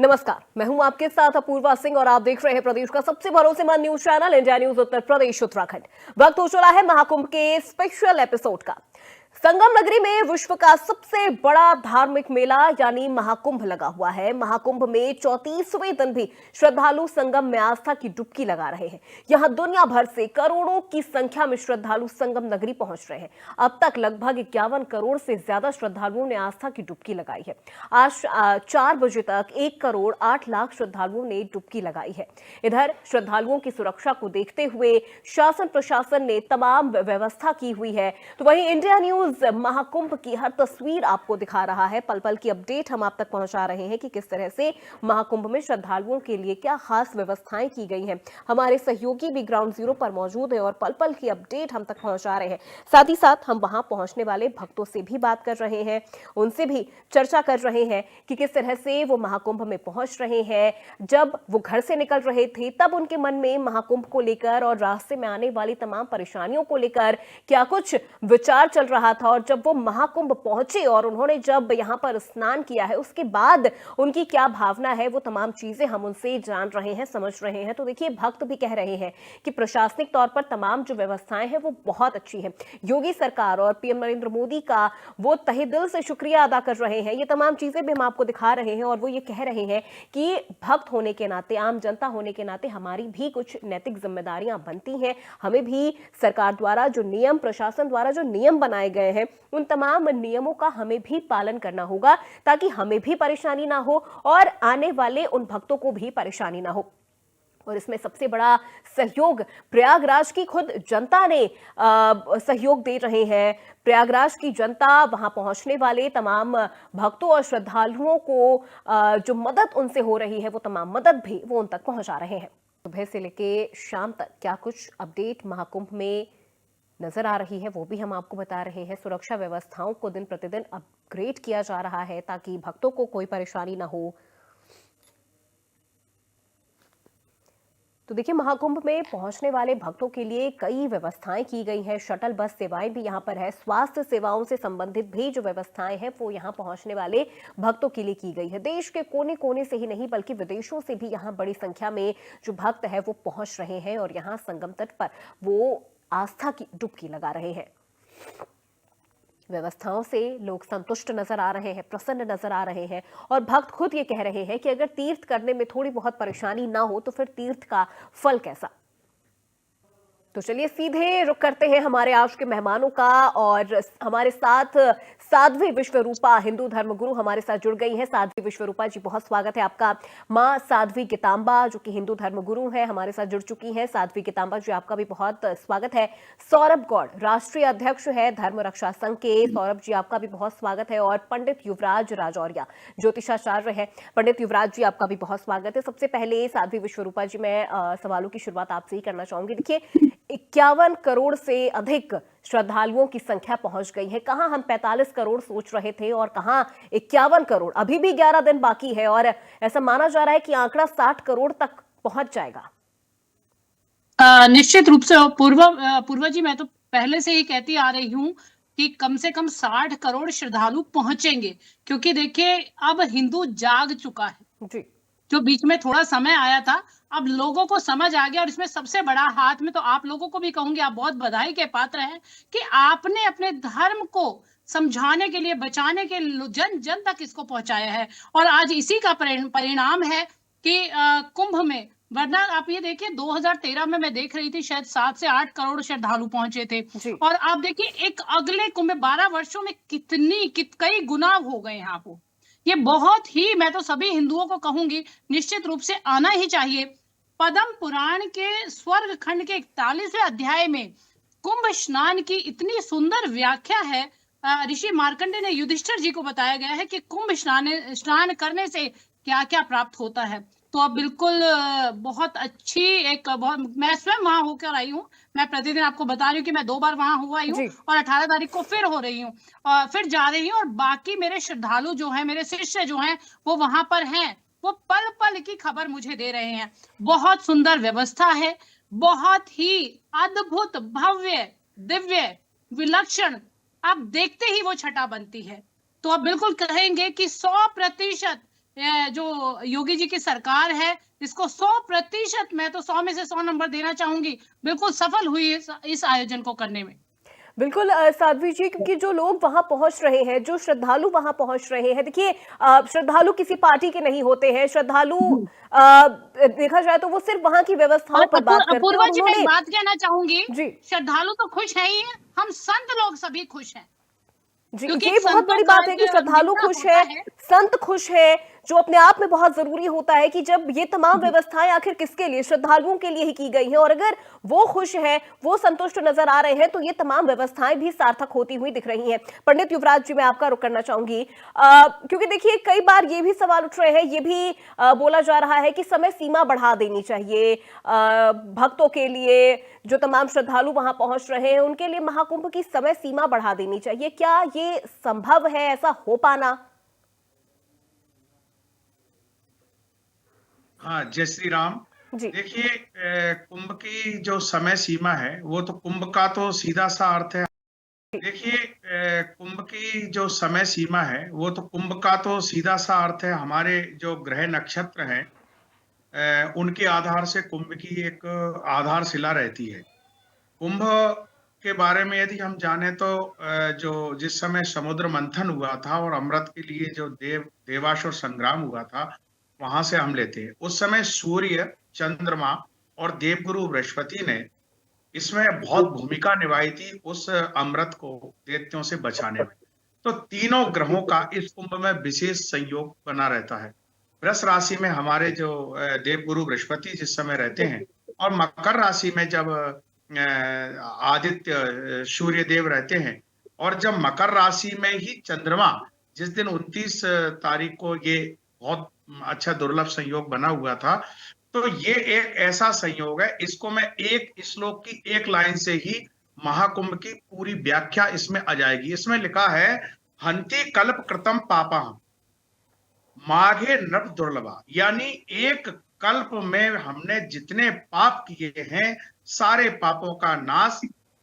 नमस्कार, मैं हूं आपके साथ अपूर्वा सिंह और आप देख रहे हैं प्रदेश का सबसे भरोसेमंद news channel India news Uttar Pradesh Uttarakhand. वक्त हो चला है महाकुंभ के स्पेशल एपिसोड का। संगम नगरी में विश्व का सबसे बड़ा धार्मिक मेला यानी महाकुंभ लगा हुआ है। महाकुंभ में 34वें दिन भी श्रद्धालु संगम में आस्था की डुबकी लगा रहे हैं। यहां दुनिया भर से करोड़ों की संख्या में श्रद्धालु संगम नगरी पहुंच रहे हैं। अब तक लगभग 51 करोड़ से ज्यादा श्रद्धालुओं ने आस्था की डुबकी लगाई है। आज 4 बजे तक 1 करोड़ 8 लाख श्रद्धालुओं ने डुबकी लगाई है। इधर श्रद्धालुओं की सुरक्षा को देखते हुए शासन प्रशासन ने तमाम व्यवस्था की हुई है। तो वहीं इंडिया न्यूज महाकुंभ की हर तस्वीर आपको दिखा रहा है। पल पल की अपडेट हम आप तक पहुंचा रहे हैं कि किस तरह से महाकुंभ में श्रद्धालुओं के लिए क्या खास व्यवस्थाएं की गई हैं। हमारे सहयोगी भी ग्राउंड जीरो पर मौजूद हैं और पल पल की अपडेट हम तक पहुंचा रहे हैं। साथ ही साथ हम वहां पहुंचने वाले भक्तों से भी बात कर रहे हैं, उनसे भी चर्चा कर रहे हैं कि किस तरह से वो महाकुंभ में पहुंच रहे हैं। जब वो घर से निकल रहे थे तब उनके मन में महाकुंभ को लेकर और रास्ते में आने वाली तमाम परेशानियों को लेकर क्या कुछ विचार चल रहा था, और जब वो महाकुंभ पहुंचे और उन्होंने जब यहां पर स्नान किया है उसके बाद उनकी क्या भावना है, वो तमाम चीजें हम उनसे जान रहे हैं, समझ रहे हैं। तो देखिए, भक्त भी कह रहे हैं कि प्रशासनिक तौर पर तमाम जो व्यवस्थाएं हैं वो बहुत अच्छी हैं। योगी सरकार और पीएम नरेंद्र मोदी का वो तहे दिल से शुक्रिया अदा कर रहे हैं। ये तमाम चीजें भी हम आपको दिखा रहे हैं और वो ये कह रहे हैं कि भक्त होने के नाते, आम जनता होने के नाते हमारी भी कुछ नैतिक जिम्मेदारियां बनती हैं। हमें भी सरकार द्वारा जो नियम, प्रशासन द्वारा जो नियम बनाए गए हैं, उन तमाम नियमों का हमें भी पालन करना होगा ताकि हमें भी परेशानी ना हो और आने वाले उन भक्तों को भी परेशानी ना हो। और इसमें सबसे बड़ा सहयोग प्रयागराज की खुद जनता ने सहयोग दे रहे हैं। प्रयागराज की जनता वहां पहुंचने वाले तमाम भक्तों और श्रद्धालुओं को जो मदद उनसे हो रही है, वो तमाम मदद भी वो उन तक पहुंचा रहे हैं। सुबह से लेके शाम तक क्या कुछ अपडेट महाकुंभ में नजर आ रही है वो भी हम आपको बता रहे हैं। सुरक्षा व्यवस्थाओं को दिन प्रतिदिन अपग्रेड किया जा रहा है ताकि भक्तों को कोई परेशानी ना हो। तो देखिए, महाकुंभ में पहुंचने वाले भक्तों के लिए कई व्यवस्थाएं की गई हैं। शटल बस सेवाएं भी यहां पर है। स्वास्थ्य सेवाओं से संबंधित भी जो व्यवस्थाएं हैं वो यहां पहुंचने वाले भक्तों के लिए की गई है। देश के कोने कोने से ही नहीं बल्कि विदेशों से भी यहां बड़ी संख्या में जो भक्त है वो पहुंच रहे हैं और यहां संगम तट पर वो आस्था की डुबकी लगा रहे हैं। व्यवस्थाओं से लोग संतुष्ट नजर आ रहे हैं, प्रसन्न नजर आ रहे हैं और भक्त खुद ये कह रहे हैं कि अगर तीर्थ करने में थोड़ी बहुत परेशानी ना हो तो फिर तीर्थ का फल कैसा। तो चलिए सीधे रुक करते हैं हमारे आज के मेहमानों का और हमारे साथ साध्वी विश्वरूपा हिंदू धर्मगुरु हमारे साथ जुड़ गई हैं। साध्वी विश्वरूपा जी, बहुत स्वागत है आपका। मां साध्वी गितांबा जो कि हिंदू धर्मगुरु हैं, हमारे साथ जुड़ चुकी हैं। साध्वी गितांबा जी, आपका भी बहुत स्वागत है। सौरभ गौड़ राष्ट्रीय अध्यक्ष है धर्म रक्षा संघ के। सौरभ जी, आपका भी बहुत स्वागत है। और पंडित युवराज राजौरिया ज्योतिषाचार्य है। पंडित युवराज जी, आपका भी बहुत स्वागत है। सबसे पहले साध्वी विश्वरूपा जी, मैं सवालों की शुरुआत आपसे ही करना चाहूंगी। देखिए, 51 करोड़ से अधिक श्रद्धालुओं की संख्या पहुंच गई है। कहां हम 45 करोड़ सोच रहे थे और कहां 51 करोड़। अभी भी 11 दिन बाकी है और ऐसा माना जा रहा है कि आंकड़ा 60 करोड़ तक पहुंच जाएगा। निश्चित रूप से पूर्वा जी, मैं तो पहले से ही कहती आ रही हूँ कि कम से कम 60 करोड़ श्रद्धालु पहुंचेंगे, क्योंकि देखिए अब हिंदू जाग चुका है जी। जो बीच में थोड़ा समय आया था, अब लोगों को समझ आ गया। और इसमें सबसे बड़ा हाथ में तो आप लोगों को भी कहूंगी, आप बहुत बधाई के पात्र हैं कि आपने अपने धर्म को समझाने के लिए, बचाने के जन जन तक इसको पहुंचाया है। और आज इसी का परिणाम है कि कुंभ में, वरना आप ये देखिए 2013 में मैं देख रही थी शायद 7 से 8 करोड़ श्रद्धालु पहुंचे थे। और आप देखिए एक अगले कुंभ में 12 वर्षों में कई गुना हो गए यहाँ को। ये बहुत ही, मैं तो सभी हिंदुओं को कहूंगी निश्चित रूप से आना ही चाहिए। पद्म पुराण के स्वर्ग खंड के 41वें अध्याय में कुंभ स्नान की इतनी सुंदर व्याख्या है। ऋषि मार्कंडे ने युधिष्ठिर जी को बताया गया है कि कुंभ स्नान करने से क्या क्या प्राप्त होता है। तो अब बिल्कुल बहुत अच्छी मैं स्वयं वहां होकर आई हूँ। मैं प्रतिदिन आपको बता रही हूँ कि मैं 2 बार वहां हुआ हूँ और 18 तारीख को फिर हो रही हूँ, फिर जा रही हूँ। और बाकी मेरे श्रद्धालु जो हैं, मेरे शिष्य जो हैं, वो वहां पर हैं, वो पल पल की खबर मुझे दे रहे हैं। बहुत सुंदर व्यवस्था है, बहुत ही अद्भुत, भव्य, दिव्य, विलक्षण। आप देखते ही वो छटा बनती है। तो आप बिल्कुल कहेंगे कि 100% जो योगी जी की सरकार है, इसको 100% मैं तो 100 में से 100 नंबर देना चाहूंगी। बिल्कुल सफल हुई इस आयोजन को करने में। बिल्कुल साध्वी जी, क्योंकि जो लोग वहां पहुंच रहे हैं, जो श्रद्धालु वहां पहुंच रहे हैं, देखिए श्रद्धालु किसी पार्टी के नहीं होते हैं। श्रद्धालु देखा जाए तो वो सिर्फ वहां की व्यवस्थाओं और पर बात करते हैं अपूर्वा और जी, मैं एक उन्होंने बात कहना चाहूंगी, जी श्रद्धालु तो खुश है ही है, हम संत लोग सभी खुश हैं, जी, क्योंकि ये एक बहुत संतों बड़ी का बात है एक कि श्रद्धालु निकला खुश होता है, है। संत खुश है, जो अपने आप में बहुत जरूरी होता है कि जब ये तमाम व्यवस्थाएं आखिर किसके लिए, श्रद्धालुओं के लिए ही की गई हैं, और अगर वो खुश है, वो संतुष्ट नजर आ रहे हैं, तो ये तमाम व्यवस्थाएं भी सार्थक होती हुई दिख रही हैं। पंडित युवराज जी, मैं आपका रुख करना चाहूंगी, क्योंकि देखिए कई बार ये भी सवाल उठ रहे हैं, ये भी बोला जा रहा है कि समय सीमा बढ़ा देनी चाहिए भक्तों के लिए, जो तमाम श्रद्धालु वहां पहुंच रहे हैं उनके लिए महाकुंभ की समय सीमा बढ़ा देनी चाहिए। क्या ये संभव है, ऐसा हो पाना? हाँ, जय श्री राम। जी देखिए, कुंभ की जो समय सीमा है वो तो कुंभ का तो सीधा सा अर्थ है। देखिए, कुंभ की जो समय सीमा है वो तो कुंभ का तो सीधा सा अर्थ है, हमारे जो ग्रह नक्षत्र हैं उनके आधार से कुंभ की एक आधारशिला रहती है। कुंभ के बारे में यदि हम जाने तो जो जिस समय समुद्र मंथन हुआ था और अमृत के लिए जो देवासुर संग्राम हुआ था, वहां से हम लेते हैं। उस समय सूर्य, चंद्रमा और देवगुरु बृहस्पति ने इसमें बहुत भूमिका निभाई थी, उस अमृत को दैत्यों से बचाने में। तो तीनों ग्रहों का इस कुंभ में विशेष संयोग बना रहता है। वृष राशि में हमारे जो देवगुरु बृहस्पति जिस समय रहते हैं, और मकर राशि में जब आदित्य सूर्य देव रहते हैं, और जब मकर राशि में ही चंद्रमा, जिस दिन 29 तारीख को ये बहुत अच्छा दुर्लभ संयोग बना हुआ था, तो ये एक ऐसा संयोग है, इसको मैं एक श्लोक की एक लाइन से ही महाकुंभ की पूरी व्याख्या इसमें आ जाएगी। इसमें लिखा है, हंति कल्प कृतम पापा माघे नृप दुर्लभा, यानी एक कल्प में हमने जितने पाप किए हैं, सारे पापों का नाश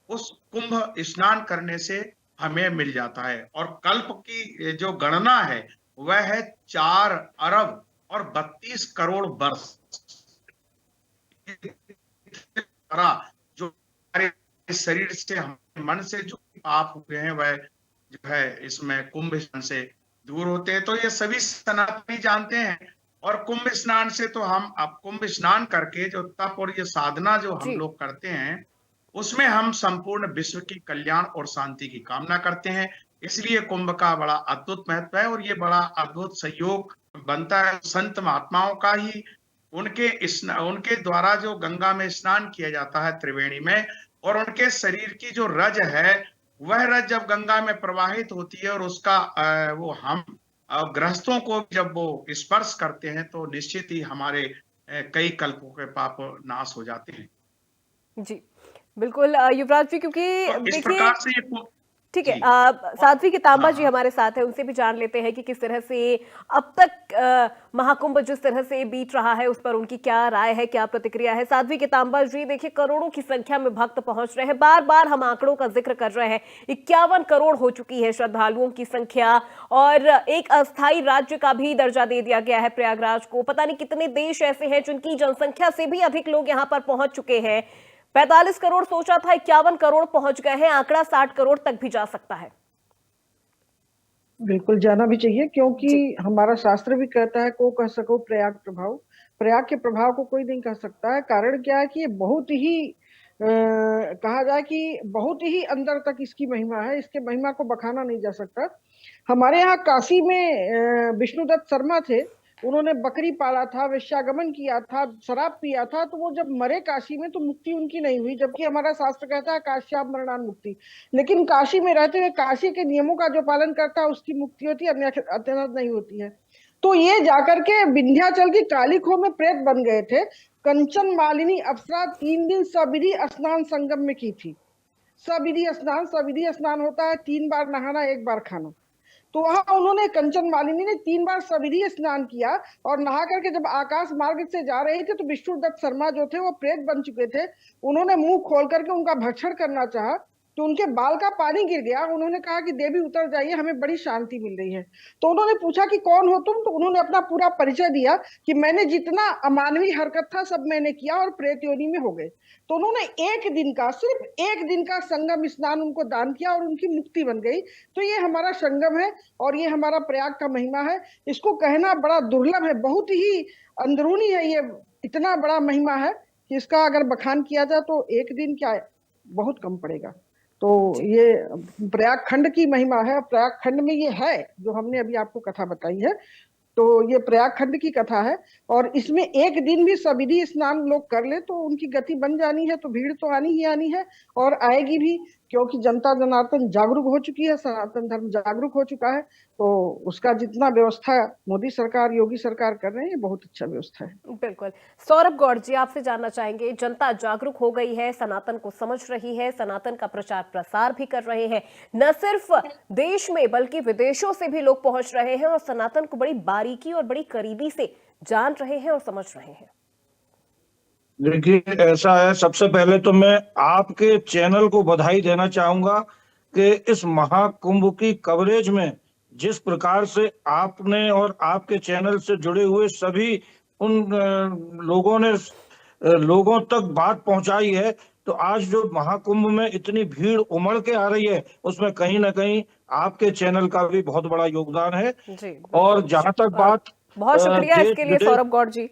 उस कुंभ स्नान करने से हमें मिल जाता है। और कल्प की जो गणना है वह है 4 अरब और 32 करोड़ वर्ष। जो हमारे शरीर से, हमारे मन से जो पाप हुए हैं वह जो है इसमें कुंभ स्नान से दूर होते हैं। तो ये सभी सनातनी जानते हैं। और कुंभ स्नान से तो हम अब कुंभ स्नान करके जो तप और ये साधना जो हम जी लोग करते हैं, उसमें हम संपूर्ण विश्व की कल्याण और शांति की कामना करते हैं। इसलिए कुंभ का बड़ा अद्भुत महत्व है और ये बड़ा अद्भुत सहयोग बनता है संत महात्माओं का ही। उनके द्वारा जो गंगा में स्नान किया जाता है त्रिवेणी में, और उनके शरीर की जो रज है, वह रज जब गंगा में प्रवाहित होती है और उसका वो हम गृहस्थों को जब वो स्पर्श करते हैं, तो निश्चित ही हमारे कई कल्पों के पाप नाश हो जाते हैं। जी बिल्कुल युवराज जी, क्योंकि तो इस देखिए प्रकार से ये ठीक है, जी। साध्वी कितांबा हाँ जी हाँ। हमारे साथ है, उनसे भी जान लेते हैं कि किस तरह से अब तक महाकुंभ जिस तरह से बीत रहा है उस पर उनकी क्या राय है, क्या प्रतिक्रिया है। साध्वी कितांबा जी, देखिए करोड़ों की संख्या में भक्त पहुंच रहे हैं, बार बार हम आंकड़ों का जिक्र कर रहे हैं, 51 करोड़ हो चुकी है श्रद्धालुओं की संख्या, और एक अस्थायी राज्य का भी दर्जा दे दिया गया है प्रयागराज को। पता नहीं कितने देश ऐसे हैं जिनकी जनसंख्या से भी अधिक लोग यहाँ पर पहुंच चुके हैं। 45 करोड़ सोचा था, 51 करोड़ पहुंच गए हैं, आंकड़ा 60 करोड़ तक भी जा सकता है। बिल्कुल जाना भी चाहिए, क्योंकि जी हमारा शास्त्र भी कहता है, को कह सको प्रयाग प्रभाव। प्रयाग के प्रभाव को कोई नहीं कह सकता है। कारण क्या है कि ये बहुत ही कहा जाए कि बहुत ही अंदर तक इसकी महिमा है, इसके महिमा को बखाना नहीं जा सकता। हमारे यहाँ काशी में विष्णुदत्त शर्मा थे, उन्होंने बकरी पाला था, वेश्यागमन किया था, शराब पिया था, तो वो जब मरे काशी में तो मुक्ति उनकी नहीं हुई, जबकि हमारा शास्त्र कहता है काश्याम मरणान मुक्ति। लेकिन काशी में रहते हुए काशी के नियमों का जो पालन करता है उसकी मुक्ति होती है, अन्यथा नहीं होती है। तो ये जाकर के विंध्याचल की काली खो में प्रेत बन गए थे। कंचन मालिनी अप्सरा 3 दिन सविधि स्नान संगम में की थी। सविधि स्नान होता है 3 बार नहाना, 1 बार खाना। तो वहां उन्होंने, कंचन मालिनी ने 3 बार सविधि स्नान किया, और नहा करके जब आकाश मार्ग से जा रहे थे तो विष्णुदत्त शर्मा जो थे वो प्रेत बन चुके थे। उन्होंने मुंह खोल करके उनका भक्षण करना चाहा, तो उनके बाल का पानी गिर गया। उन्होंने कहा कि देवी उतर जाइए, हमें बड़ी शांति मिल रही है। तो उन्होंने पूछा कि कौन हो तुम, तो उन्होंने अपना पूरा परिचय दिया कि मैंने जितना अमानवीय हरकत था सब मैंने किया और प्रेत योनि में हो गए। तो उन्होंने एक दिन का, सिर्फ एक दिन का संगम स्नान उनको दान किया और उनकी मुक्ति बन गई। तो ये हमारा संगम है और ये हमारा प्रयाग का महिमा है। इसको कहना बड़ा दुर्लभ है, बहुत ही अंदरूनी है। ये इतना बड़ा महिमा है कि इसका अगर बखान किया जाए तो एक दिन क्या बहुत कम पड़ेगा। तो ये प्रयाग खंड की महिमा है। प्रयाग खंड में ये है जो हमने अभी आपको कथा बताई है, तो ये प्रयाग खंड की कथा है। और इसमें एक दिन भी सविधि स्नान लोग कर ले तो उनकी गति बन जानी है। तो भीड़ तो आनी ही आनी है और आएगी भी, क्योंकि जनता जनार्दन जागरूक हो चुकी है, सनातन धर्म जागरूक हो चुका है। तो उसका जितना व्यवस्था मोदी सरकार, योगी सरकार कर रहे हैं, ये बहुत अच्छा व्यवस्था है। बिल्कुल। सौरभ गौड़ जी, आपसे जानना चाहेंगे, जनता जागरूक हो गई है, सनातन को समझ रही है, सनातन का प्रचार प्रसार भी कर रहे हैं, न सिर्फ देश में बल्कि विदेशों से भी लोग पहुंच रहे हैं और सनातन को बड़ी बारीकी और बड़ी करीबी से जान रहे हैं और समझ रहे हैं। देखिए, ऐसा है, सबसे पहले तो मैं आपके चैनल को बधाई देना चाहूंगा कि इस महाकुंभ की कवरेज में जिस प्रकार से आपने और आपके चैनल से जुड़े हुए सभी उन लोगों ने लोगों तक बात पहुंचाई है। तो आज जो महाकुंभ में इतनी भीड़ उमड़ के आ रही है, उसमें कहीं ना कहीं आपके चैनल का भी बहुत बड़ा योगदान है। जी, और जहां तक बात, बहुत शुक्रिया इसके लिए सौरभ गौड़ जी।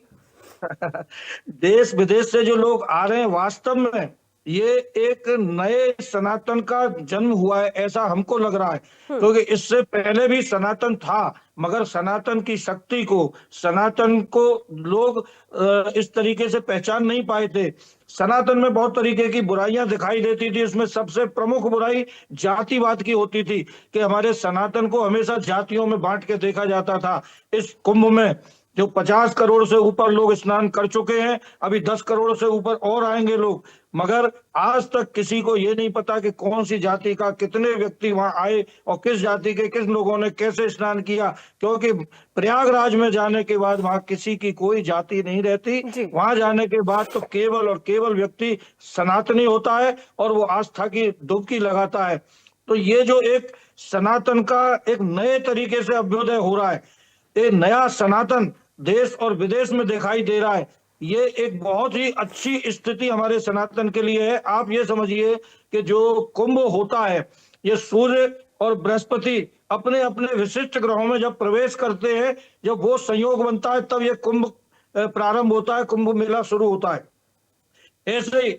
देश विदेश से जो लोग आ रहे हैं, वास्तव में ये एक नए सनातन का जन्म हुआ है, ऐसा हमको लग रहा है। क्योंकि इससे पहले भी सनातन था, मगर सनातन की शक्ति को, सनातन को लोग इस तरीके से पहचान नहीं पाए थे। सनातन में बहुत तरीके की बुराइयां दिखाई देती थी। उसमें सबसे प्रमुख बुराई जातिवाद की होती थी कि हमारे सनातन को हमेशा जातियों में बांट के देखा जाता था। इस कुंभ में जो 50 करोड़ से ऊपर लोग स्नान कर चुके हैं, अभी 10 करोड़ से ऊपर और आएंगे लोग, मगर आज तक किसी को ये नहीं पता कि कौन सी जाति का कितने व्यक्ति वहां आए और किस जाति के किस लोगों ने कैसे स्नान किया। क्योंकि प्रयागराज में जाने के बाद वहां किसी की कोई जाति नहीं रहती। वहां जाने के बाद तो केवल और केवल व्यक्ति सनातनी होता है और वो आस्था की डुबकी लगाता है। तो ये जो एक सनातन का एक नए तरीके से अभ्युदय हो रहा है, एक नया सनातन देश और विदेश में दिखाई दे रहा है, ये एक बहुत ही अच्छी स्थिति हमारे सनातन के लिए है। आप ये समझिए कि जो कुंभ होता है, ये सूर्य और बृहस्पति अपने अपने विशिष्ट ग्रहों में जब प्रवेश करते हैं, जब वो संयोग बनता है, तब ये कुंभ प्रारंभ होता है, कुंभ मेला शुरू होता है। ऐसे ही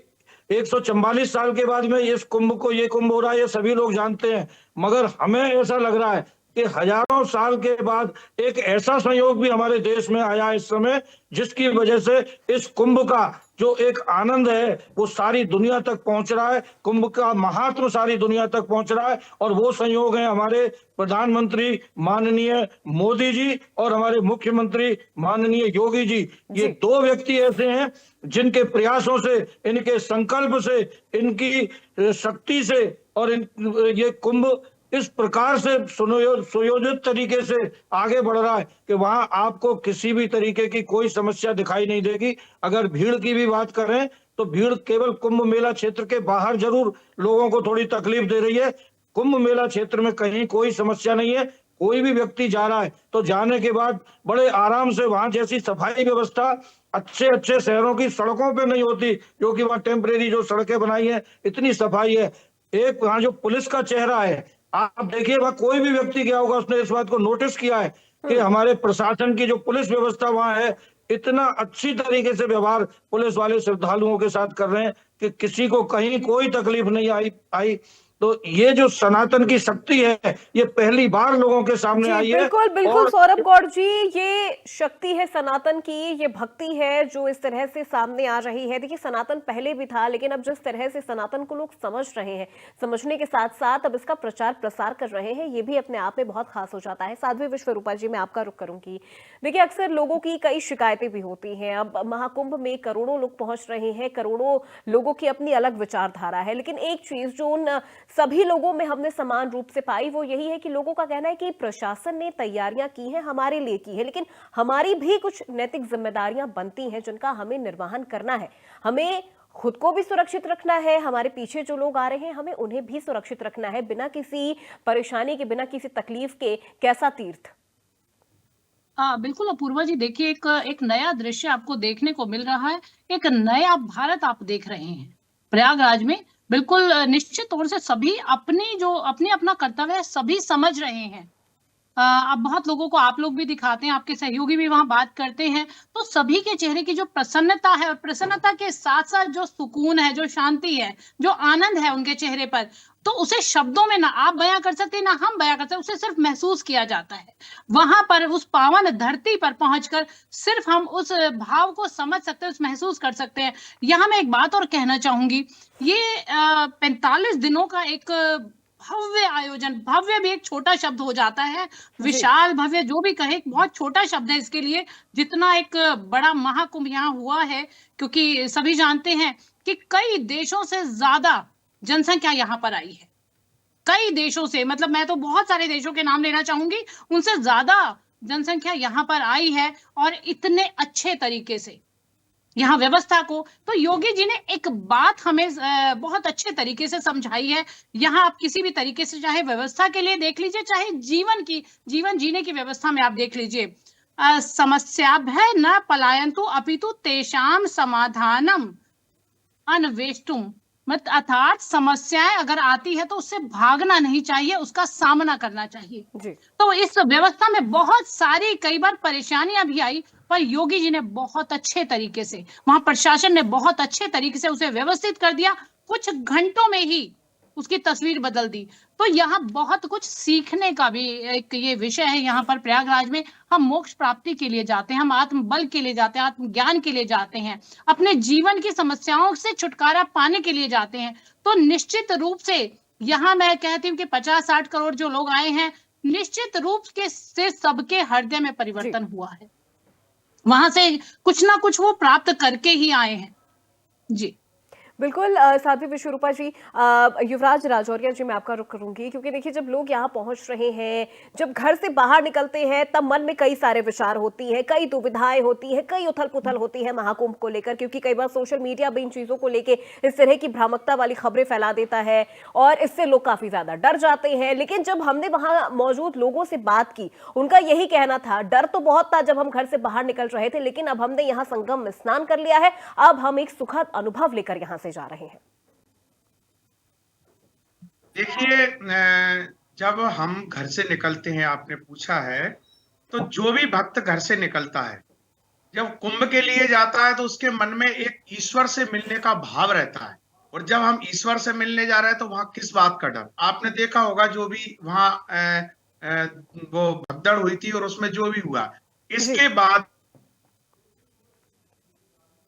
144 साल के बाद में इस कुंभ को, ये कुंभ हो रहा है, ये सभी लोग जानते हैं। मगर हमें ऐसा लग रहा है कि हजारों साल के बाद एक ऐसा संयोग भी हमारे देश में आया इस समय, जिसकी वजह से इस कुंभ का जो एक आनंद है वो सारी दुनिया तक पहुंच रहा है। कुंभ का महात्म सारी दुनिया तक पहुंच रहा है। और वो संयोग है हमारे प्रधानमंत्री माननीय मोदी जी और हमारे मुख्यमंत्री माननीय योगी जी। ये दो व्यक्ति ऐसे हैं जिनके प्रयासों से, इनके संकल्प से, इनकी शक्ति से और ये कुंभ इस प्रकार से सुयोजित तरीके से आगे बढ़ रहा है कि वहां आपको किसी भी तरीके की कोई समस्या दिखाई नहीं देगी। अगर भीड़ की भी बात करें तो भीड़ केवल कुंभ मेला क्षेत्र के बाहर जरूर लोगों को थोड़ी तकलीफ दे रही है। कुंभ मेला क्षेत्र में कहीं कोई समस्या नहीं है। कोई भी व्यक्ति जा रहा है तो जाने के बाद बड़े आराम से, वहां जैसी सफाई व्यवस्था अच्छे अच्छे शहरों की सड़कों पे नहीं होती, जो कि वहां टेम्परेरी जो सड़कें बनाई है, इतनी सफाई है। एक वहां जो पुलिस का चेहरा है, आप देखिए, वहां कोई भी व्यक्ति गया होगा उसने इस बात को नोटिस किया है कि हमारे प्रशासन की जो पुलिस व्यवस्था वहां है, इतना अच्छी तरीके से व्यवहार पुलिस वाले श्रद्धालुओं के साथ कर रहे हैं कि किसी को कहीं कोई तकलीफ नहीं आई। तो ये जो सनातन की शक्ति है, ये पहली बार लोगों के सामने आई है। बिल्कुल बिल्कुल सौरभ गौड़ जी, ये शक्ति है सनातन की, ये भक्ति है जो इस तरह से सामने आ रही है। देखिए, सनातन पहले भी था, लेकिन अब जिस तरह से सनातन को लोग समझ रहे हैं, समझने के साथ साथ अब इसका प्रचार प्रसार कर रहे हैं, ये भी अपने आप में बहुत खास हो जाता है। साध्वी विश्वरूपा जी, मैं आपका रुख करूंगी। देखिए, अक्सर लोगों की कई शिकायतें भी होती हैं। अब महाकुंभ में करोड़ों लोग पहुंच रहे हैं, करोड़ों लोगों की अपनी अलग विचारधारा है, लेकिन एक चीज जो उन सभी लोगों में हमने समान रूप से पाई, वो यही है कि लोगों का कहना है कि प्रशासन ने तैयारियां की हैं, हमारे लिए की है, लेकिन हमारी भी कुछ नैतिक जिम्मेदारियां बनती हैं जिनका हमें निर्वहन करना है। हमें खुद को भी सुरक्षित रखना है, हमारे पीछे जो लोग आ रहे हैं हमें उन्हें भी सुरक्षित रखना है, बिना किसी परेशानी के, बिना किसी तकलीफ के। कैसा तीर्थ? बिल्कुल अपूर्वा जी, देखिए एक नया दृश्य आपको देखने को मिल रहा है। एक नया भारत आप देख रहे हैं प्रयागराज में। बिल्कुल निश्चित तौर से सभी अपनी अपना कर्तव्य है, सभी समझ रहे हैं। अब बहुत लोगों को आप लोग भी दिखाते हैं, आपके सहयोगी भी वहां बात करते हैं, तो सभी के चेहरे की जो प्रसन्नता है और प्रसन्नता के साथ साथ जो सुकून है, जो शांति है, जो आनंद है उनके चेहरे पर, तो उसे शब्दों में ना आप बयां कर सकते ना हम बयां कर सकते, उसे सिर्फ महसूस किया जाता है। वहां पर उस पावन धरती पर पहुंचकर सिर्फ हम उस भाव को समझ सकते हैं, उस महसूस कर सकते हैं। यहाँ मैं एक बात और कहना चाहूंगी, ये 45 दिनों का एक भव्य आयोजन, भव्य भी एक छोटा शब्द हो जाता है, विशाल भव्य जो भी कहे बहुत छोटा शब्द है इसके लिए, जितना एक बड़ा महाकुंभ यहाँ हुआ है। क्योंकि सभी जानते हैं कि कई देशों से ज्यादा जनसंख्या यहाँ पर आई है, कई देशों से, मतलब मैं तो बहुत सारे देशों के नाम लेना चाहूंगी, उनसे ज्यादा जनसंख्या यहाँ पर आई है, और इतने अच्छे तरीके से यहाँ व्यवस्था को। तो योगी जी ने एक बात हमें बहुत अच्छे तरीके से समझाई है। यहाँ आप किसी भी तरीके से, चाहे व्यवस्था के लिए देख लीजिए, चाहे जीवन जीने की व्यवस्था में आप देख लीजिए, समस्या भय न पलायन्तु अपितु तेषाम समाधानम अन्वेष्टुम, मत अर्थात समस्याएं अगर आती है तो उससे भागना नहीं चाहिए, उसका सामना करना चाहिए जी। तो इस व्यवस्था में बहुत सारी कई बार परेशानियां भी आई, पर योगी जी ने बहुत अच्छे तरीके से, वहां प्रशासन ने बहुत अच्छे तरीके से उसे व्यवस्थित कर दिया, कुछ घंटों में ही उसकी तस्वीर बदल दी। तो यहाँ बहुत कुछ सीखने का भी एक ये विषय है। यहाँ पर प्रयागराज में हम मोक्ष प्राप्ति के लिए जाते हैं, हम आत्मबल के लिए जाते हैं, आत्मज्ञान के लिए जाते हैं, अपने जीवन की समस्याओं से छुटकारा पाने के लिए जाते हैं। तो निश्चित रूप से यहाँ मैं कहती हूँ कि 50-60 करोड़ जो लोग आए हैं, निश्चित रूप से सबके हृदय में परिवर्तन हुआ है, वहां से कुछ ना कुछ वो प्राप्त करके ही आए हैं। जी बिल्कुल। साध्वी विश्वरूपा जी, युवराज राजौरिया जी, मैं आपका रुख करूंगी, क्योंकि देखिए जब लोग यहाँ पहुंच रहे हैं, जब घर से बाहर निकलते हैं, तब मन में कई सारे विचार होती हैं, कई दुविधाएं होती हैं, कई उथल पुथल होती है महाकुंभ को लेकर, क्योंकि कई बार सोशल मीडिया भी इन चीजों को लेकर इस तरह की भ्रामकता वाली खबरें फैला देता है और इससे लोग काफी ज्यादा डर जाते हैं। लेकिन जब हमने वहां मौजूद लोगों से बात की, उनका यही कहना था, डर तो बहुत था जब हम घर से बाहर निकल रहे थे, लेकिन अब हमने यहाँ संगम में स्नान कर लिया है, अब हम एक सुखद अनुभव लेकर यहाँ जा रहे हैं। देखिए, जब हम घर से निकलते हैं, आपने पूछा है, तो जो भी भक्त घर से निकलता है, जब कुंभ के लिए जाता है, तो उसके मन में एक ईश्वर से मिलने का भाव रहता है। और जब हम ईश्वर से मिलने जा रहे हैं, तो वहां किस बात का डर? आपने देखा होगा जो भी वहां वो भगदड़ हुई थी और उसमें जो भी हुआ, इसके बाद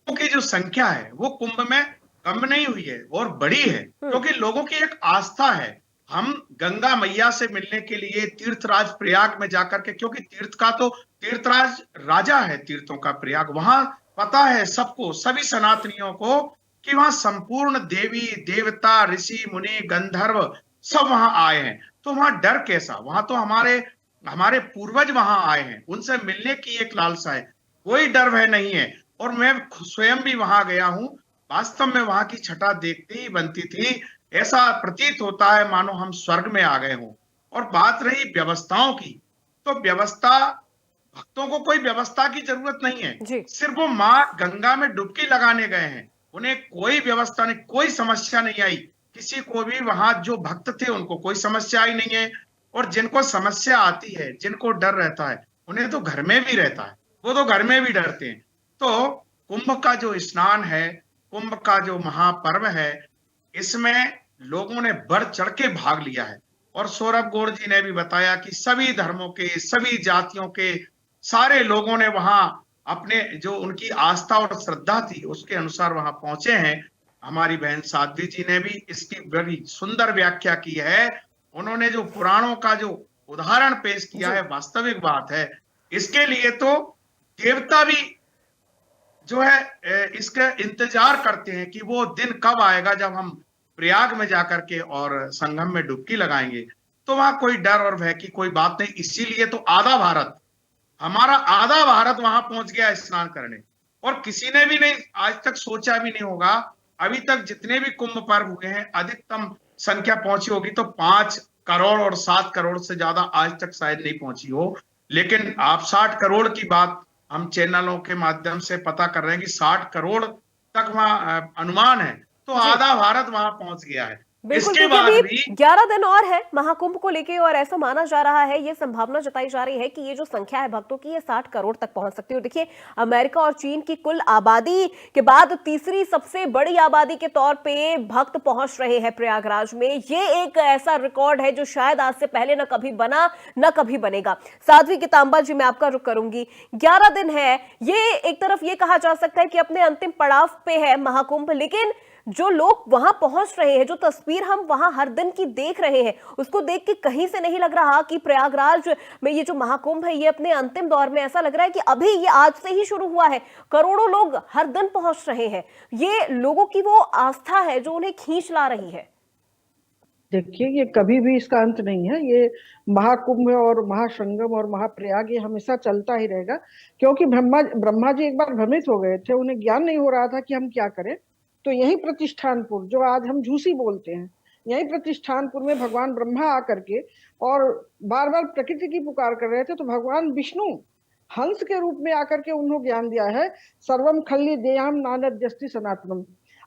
की जो संख्या है वो कुंभ में कम नहीं हुई है और बड़ी है, क्योंकि लोगों की एक आस्था है। हम गंगा मैया से मिलने के लिए तीर्थराज प्रयाग में जाकर के, क्योंकि तीर्थराज राजा है तीर्थों का प्रयाग, वहां पता है सबको, सभी सनातनियों को, कि वहां संपूर्ण देवी देवता ऋषि मुनि गंधर्व सब वहां आए हैं। तो वहां डर कैसा? वहां तो हमारे पूर्वज वहां आए हैं, उनसे मिलने की एक लालसा है, कोई डर भय नहीं है। और मैं स्वयं भी वहां गया हूं, वास्तव में वहां की छटा देखते ही बनती थी, ऐसा प्रतीत होता है मानो हम स्वर्ग में आ गए हों। और बात रही व्यवस्थाओं की, तो व्यवस्था, भक्तों को कोई व्यवस्था की जरूरत नहीं है, सिर्फ वो माँ गंगा में डुबकी लगाने गए हैं, उन्हें कोई व्यवस्था नहीं, कोई समस्या नहीं आई। किसी को भी वहां जो भक्त थे उनको कोई समस्या ही नहीं है। और जिनको समस्या आती है, जिनको डर रहता है, उन्हें तो घर में भी रहता है, वो तो घर में भी डरते हैं। तो कुंभ का जो स्नान है, कुंभ का जो महापर्व है, इसमें लोगों ने बढ़ चढ़ के भाग लिया है। और सौरभ गौड़ जी ने भी बताया कि सभी धर्मों के, सभी जातियों के सारे लोगों ने वहां अपने जो उनकी आस्था और श्रद्धा थी उसके अनुसार वहां पहुंचे हैं। हमारी बहन साध्वी जी ने भी इसकी बड़ी सुंदर व्याख्या की है। उन्होंने जो पुराणों का जो उदाहरण पेश किया है, वास्तविक बात है। इसके लिए तो देवता भी जो है इसका इंतजार करते हैं कि वो दिन कब आएगा जब हम प्रयाग में जाकर के और संगम में डुबकी लगाएंगे। तो वहां कोई डर और भय की कोई बात नहीं। इसीलिए तो हमारा आधा भारत वहां पहुंच गया स्नान करने, और किसी ने भी नहीं आज तक सोचा भी नहीं होगा अभी तक जितने भी कुंभ पर्व हुए हैं अधिकतम संख्या पहुंची होगी तो 5 करोड़ और 7 करोड़ से ज्यादा आज तक शायद नहीं पहुंची हो। लेकिन आप 60 करोड़ की बात हम चैनलों के माध्यम से पता कर रहे हैं कि 60 करोड़ तक वहां अनुमान है, तो आधा भारत वहां पहुंच गया है। बिल्कुल, इसके क्योंकि बाद अभी भी 11 दिन और है महाकुंभ को लेके और ऐसा माना जा रहा है, ये संभावना जताई जा रही है कि ये जो संख्या है भक्तों की ये 60 करोड़ तक पहुंच सकती है। और देखिए, अमेरिका और चीन की कुल आबादी के बाद तीसरी सबसे बड़ी आबादी के तौर पे भक्त पहुंच रहे हैं प्रयागराज में। ये एक ऐसा रिकॉर्ड है जो शायद आज से पहले न कभी बना न कभी बनेगा। साध्वी गीतांबा जी, मैं आपका रुख करूंगी। 11 दिन है, ये एक तरफ ये कहा जा सकता है कि अपने अंतिम पड़ाव पे है महाकुंभ, लेकिन जो लोग वहां पहुंच रहे हैं, जो तस्वीर हम वहां हर दिन की देख रहे हैं, उसको देख के कहीं से नहीं लग रहा कि प्रयागराज में ये जो महाकुंभ है ये अपने अंतिम दौर में, ऐसा लग रहा है कि अभी ये आज से ही शुरू हुआ है। करोड़ों लोग हर दिन पहुंच रहे हैं। ये लोगों की वो आस्था है जो उन्हें खींच ला रही है। देखिए, ये कभी भी इसका अंत नहीं है। ये महाकुंभ और महासंगम और महाप्रयाग ये हमेशा चलता ही रहेगा, क्योंकि ब्रह्मा जी एक बार भ्रमित हो गए थे, उन्हें ज्ञान नहीं हो रहा था कि हम क्या करें। तो यही प्रतिष्ठानपुर, जो आज हम झूसी बोलते हैं, यही प्रतिष्ठानपुर में भगवान ब्रह्मा आकर के और बार बार प्रकृति की पुकार कर रहे थे। तो भगवान विष्णु हंस के रूप में आकर के उन्होंने ज्ञान दिया है, सर्वम खल्ली देयाम नानद जस्ति सनातनम।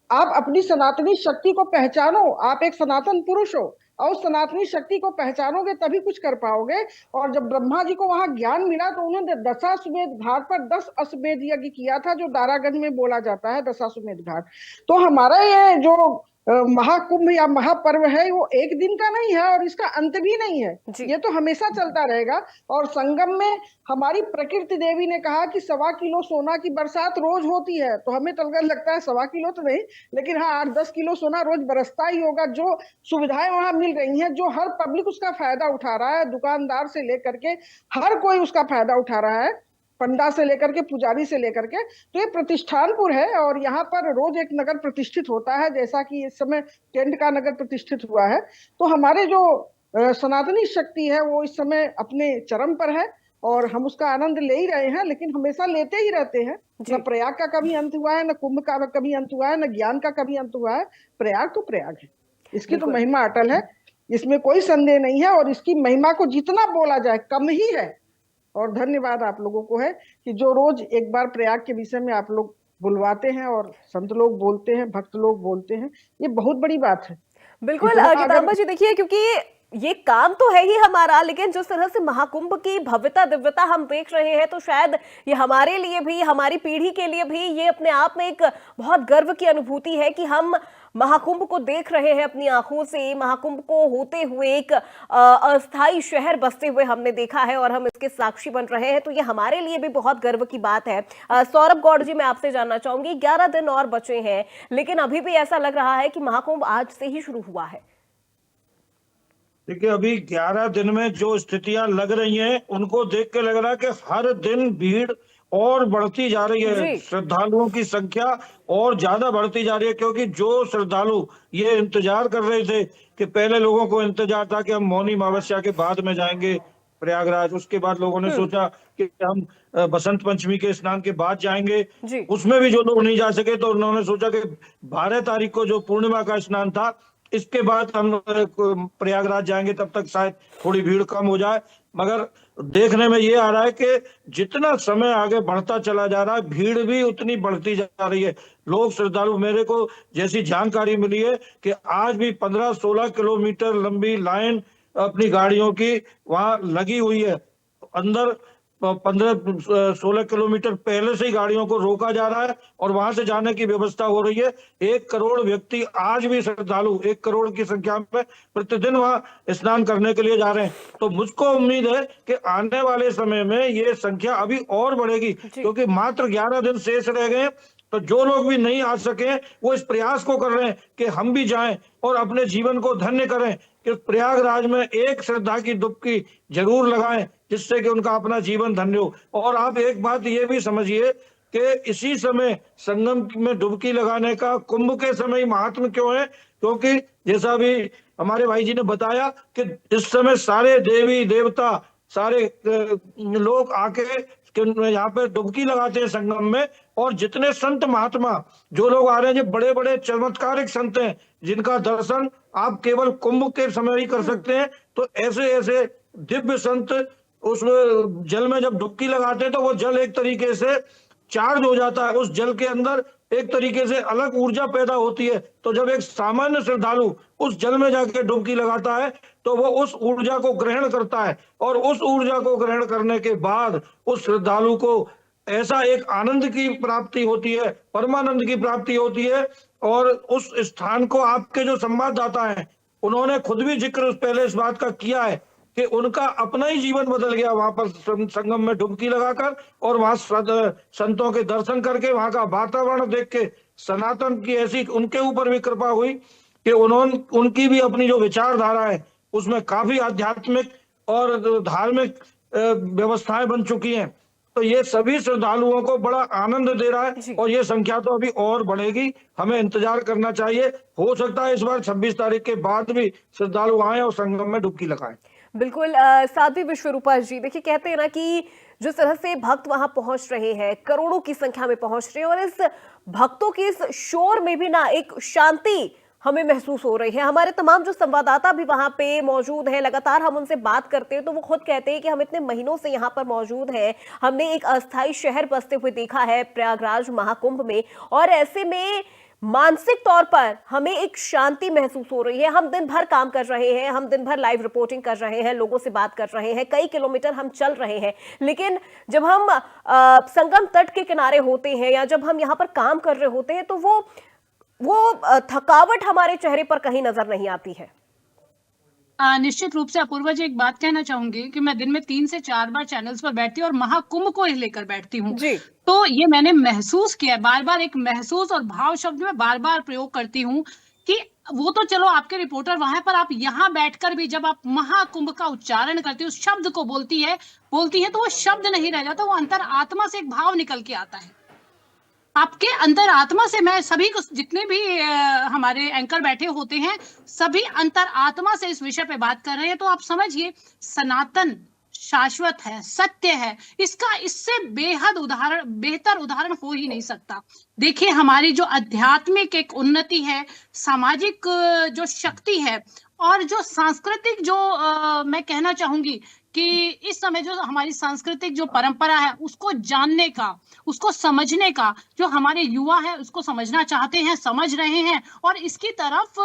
आप अपनी सनातनी शक्ति को पहचानो, आप एक सनातन पुरुष हो और उस सनातनी शक्ति को पहचानोगे तभी कुछ कर पाओगे। और जब ब्रह्मा जी को वहां ज्ञान मिला तो उन्होंने दशाश्वमेध घाट पर 10 अश्वमेध यज्ञ किया था, जो दारागंज में बोला जाता है दशाश्वमेध घाट। तो हमारा ये जो महाकुंभ या महापर्व है वो एक दिन का नहीं है और इसका अंत भी नहीं है, ये तो हमेशा चलता रहेगा। और संगम में हमारी प्रकृति देवी ने कहा कि 1.25 किलो सोना की बरसात रोज होती है। तो हमें तो लगता है 1.25 किलो तो नहीं, लेकिन हाँ 8-10 किलो सोना रोज बरसता ही होगा। जो सुविधाएं वहां मिल रही हैं, जो हर पब्लिक उसका फायदा उठा रहा है, दुकानदार से लेकर के हर कोई उसका फायदा उठा रहा है, पंडा से लेकर के पुजारी से लेकर के। तो ये प्रतिष्ठानपुर है और यहाँ पर रोज एक नगर प्रतिष्ठित होता है, जैसा कि इस समय टेंट का नगर प्रतिष्ठित हुआ है। तो हमारे जो सनातनी शक्ति है वो इस समय अपने चरम पर है और हम उसका आनंद ले ही रहे हैं, लेकिन हमेशा लेते ही रहते हैं। न प्रयाग का कभी अंत हुआ है, न कुंभ का कभी अंत हुआ है, न ज्ञान का कभी अंत हुआ है। प्रयाग तो प्रयाग है, इसकी तो महिमा अटल है, इसमें कोई संदेह नहीं है। और इसकी महिमा को जितना बोला जाए कम ही है। और धन्यवाद आप लोगों को है कि जो रोज एक बार प्रयाग के विषय में आप लोग बुलवाते हैं और संत लोग बोलते हैं, भक्त लोग बोलते हैं, ये बहुत बड़ी बात है। बिल्कुल गीतांबा जी, देखिए, क्योंकि ये काम तो है ही हमारा, लेकिन जिस तरह से महाकुंभ की भव्यता दिव्यता हम देख रहे हैं, तो शायद ये हमारे लिए भी, हमारी पीढ़ी के लिए भी ये अपने आप में एक बहुत गर्व की अनुभूति है कि हम महाकुंभ को देख रहे हैं अपनी आंखों से। महाकुंभ को होते हुए एक अस्थाई शहर बसते हुए हमने देखा है और हम इसके साक्षी बन रहे हैं, तो ये हमारे लिए भी बहुत गर्व की बात है। सौरभ गौड़ जी, मैं आपसे जानना चाहूंगी, 11 दिन और बचे हैं, लेकिन अभी भी ऐसा लग रहा है कि महाकुंभ आज से ही शुरू हुआ है। देखिए, अभी 11 दिन में जो स्थितियां लग रही हैं उनको देख के लग रहा है कि हर दिन भीड़ और बढ़ती जा रही है, श्रद्धालुओं की संख्या और ज्यादा बढ़ती जा रही है। क्योंकि जो श्रद्धालु ये इंतजार कर रहे थे कि पहले लोगों को इंतजार था कि हम मौनी अमावस्या के बाद में जाएंगे प्रयागराज, उसके बाद लोगों ने सोचा कि हम बसंत पंचमी के स्नान के बाद जाएंगे, उसमें भी जो लोग नहीं जा सके तो उन्होंने सोचा कि 12 तारीख को जो पूर्णिमा का स्नान था इसके बाद हम प्रयागराज जाएंगे, तब तक शायद थोड़ी भीड़ कम हो जाए। मगर देखने में ये आ रहा है कि जितना समय आगे बढ़ता चला जा रहा है भीड़ भी उतनी बढ़ती जा रही है। लोग श्रद्धालु, मेरे को जैसी जानकारी मिली है कि आज भी 15-16 किलोमीटर लंबी लाइन अपनी गाड़ियों की वहां लगी हुई है। अंदर 15-16 किलोमीटर पहले से ही गाड़ियों को रोका जा रहा है और वहां से जाने की व्यवस्था हो रही है। 1 करोड़ व्यक्ति आज भी श्रद्धालु 1 करोड़ की संख्या में प्रतिदिन वहां स्नान करने के लिए जा रहे हैं। तो मुझको उम्मीद है कि आने वाले समय में ये संख्या अभी और बढ़ेगी, क्योंकि मात्र 11 दिन शेष रह गए। तो जो लोग भी नहीं आ सके वो इस प्रयास को कर रहे हैं कि हम भी जाएं और अपने जीवन को धन्य करें, कि प्रयागराज में एक श्रद्धा की डुबकी जरूर लगाएं, जिससे कि उनका अपना जीवन धन्य हो। और आप एक बात ये भी समझिए कि इसी समय संगम में डुबकी लगाने का कुंभ के समय ही महात्म क्यों है, क्योंकि जैसा भी हमारे भाई जी ने बताया कि इस समय सारे देवी देवता, सारे लोग आके कि यहाँ पे डुबकी लगाते हैं संगम में। और जितने संत महात्मा जो लोग आ रहे हैं, जो बड़े बड़े चमत्कारिक संत हैं जिनका दर्शन आप केवल कुंभ के समय ही कर सकते हैं, तो ऐसे ऐसे दिव्य संत उस जल में जब डुबकी लगाते हैं तो वो जल एक तरीके से चार्ज हो जाता है। उस जल के अंदर एक तरीके से अलग ऊर्जा पैदा होती है। तो जब एक सामान्य श्रद्धालु उस जल में जाके डुबकी लगाता है तो वो उस ऊर्जा को ग्रहण करता है, और उस ऊर्जा को ग्रहण करने के बाद उस श्रद्धालु को ऐसा एक आनंद की प्राप्ति होती है, परमानंद की प्राप्ति होती है। और उस स्थान को आपके जो संवाददाता हैं उन्होंने खुद भी जिक्र पहले इस बात का किया है कि उनका अपना ही जीवन बदल गया वहां पर संगम में डुबकी लगाकर, और वहां संतों के दर्शन करके, वहां का वातावरण देख के सनातन की ऐसी उनके ऊपर भी कृपा हुई कि उनकी भी अपनी जो विचारधारा है उसमें काफी आध्यात्मिक और धार्मिक व्यवस्थाएं बन चुकी हैं। तो ये सभी श्रद्धालुओं को बड़ा आनंद दे रहा है, और ये संख्या तो अभी और बढ़ेगी। हमें इंतजार करना चाहिए, हो सकता है इस बार 26 तारीख के बाद भी श्रद्धालु आए और संगम में डुबकी लगाएं। बिल्कुल। साध्वी विश्वरूपा जी, देखिए कहते हैं ना कि जिस तरह से भक्त वहां पहुंच रहे हैं, करोड़ों की संख्या में पहुंच रहे हैं, और इस भक्तों के इस शोर में भी ना एक शांति हमें महसूस हो रही है। हमारे तमाम जो संवाददाता भी वहां पे मौजूद हैं, लगातार हम उनसे बात करते हैं तो वो खुद कहते हैं कि हम इतने महीनों से यहाँ पर मौजूद हैं, हमने एक अस्थायी शहर बसते हुए देखा है प्रयागराज महाकुंभ में, और ऐसे में मानसिक तौर पर हमें एक शांति महसूस हो रही है। हम दिन भर काम कर रहे हैं, हम दिन भर लाइव रिपोर्टिंग कर रहे हैं, लोगों से बात कर रहे हैं, कई किलोमीटर हम चल रहे हैं, लेकिन जब हम संगम तट के किनारे होते हैं या जब हम यहाँ पर काम कर रहे होते हैं तो वो थकावट हमारे चेहरे पर कहीं नजर नहीं आती है। निश्चित रूप से अपूर्वा जी, एक बात कहना चाहूंगी कि मैं दिन में 3 से 4 बार चैनल्स पर बैठती हूँ और महाकुंभ को ही लेकर बैठती हूँ। तो ये मैंने महसूस किया, बार बार एक महसूस और भाव शब्द में बार बार प्रयोग करती हूँ कि वो तो चलो आपके रिपोर्टर वहां पर, आप यहाँ बैठकर भी जब आप महाकुंभ का उच्चारण करती है, उस शब्द को बोलती है तो वो शब्द नहीं रह जाता, वो अंतर आत्मा से एक भाव निकल के आता है आपके अंतर आत्मा से। मैं सभी को, जितने भी हमारे एंकर बैठे होते हैं, सभी अंतर आत्मा से इस विषय पे बात कर रहे हैं। तो आप समझिए, सनातन शाश्वत है, सत्य है, इसका इससे बेहतर उदाहरण हो ही नहीं सकता। देखिए, हमारी जो आध्यात्मिक एक उन्नति है, सामाजिक जो शक्ति है, और जो सांस्कृतिक जो मैं कहना चाहूंगी कि इस समय जो हमारी सांस्कृतिक जो परंपरा है उसको जानने का, उसको समझने का, जो हमारे युवा है उसको समझना चाहते हैं, समझ रहे हैं, और इसकी तरफ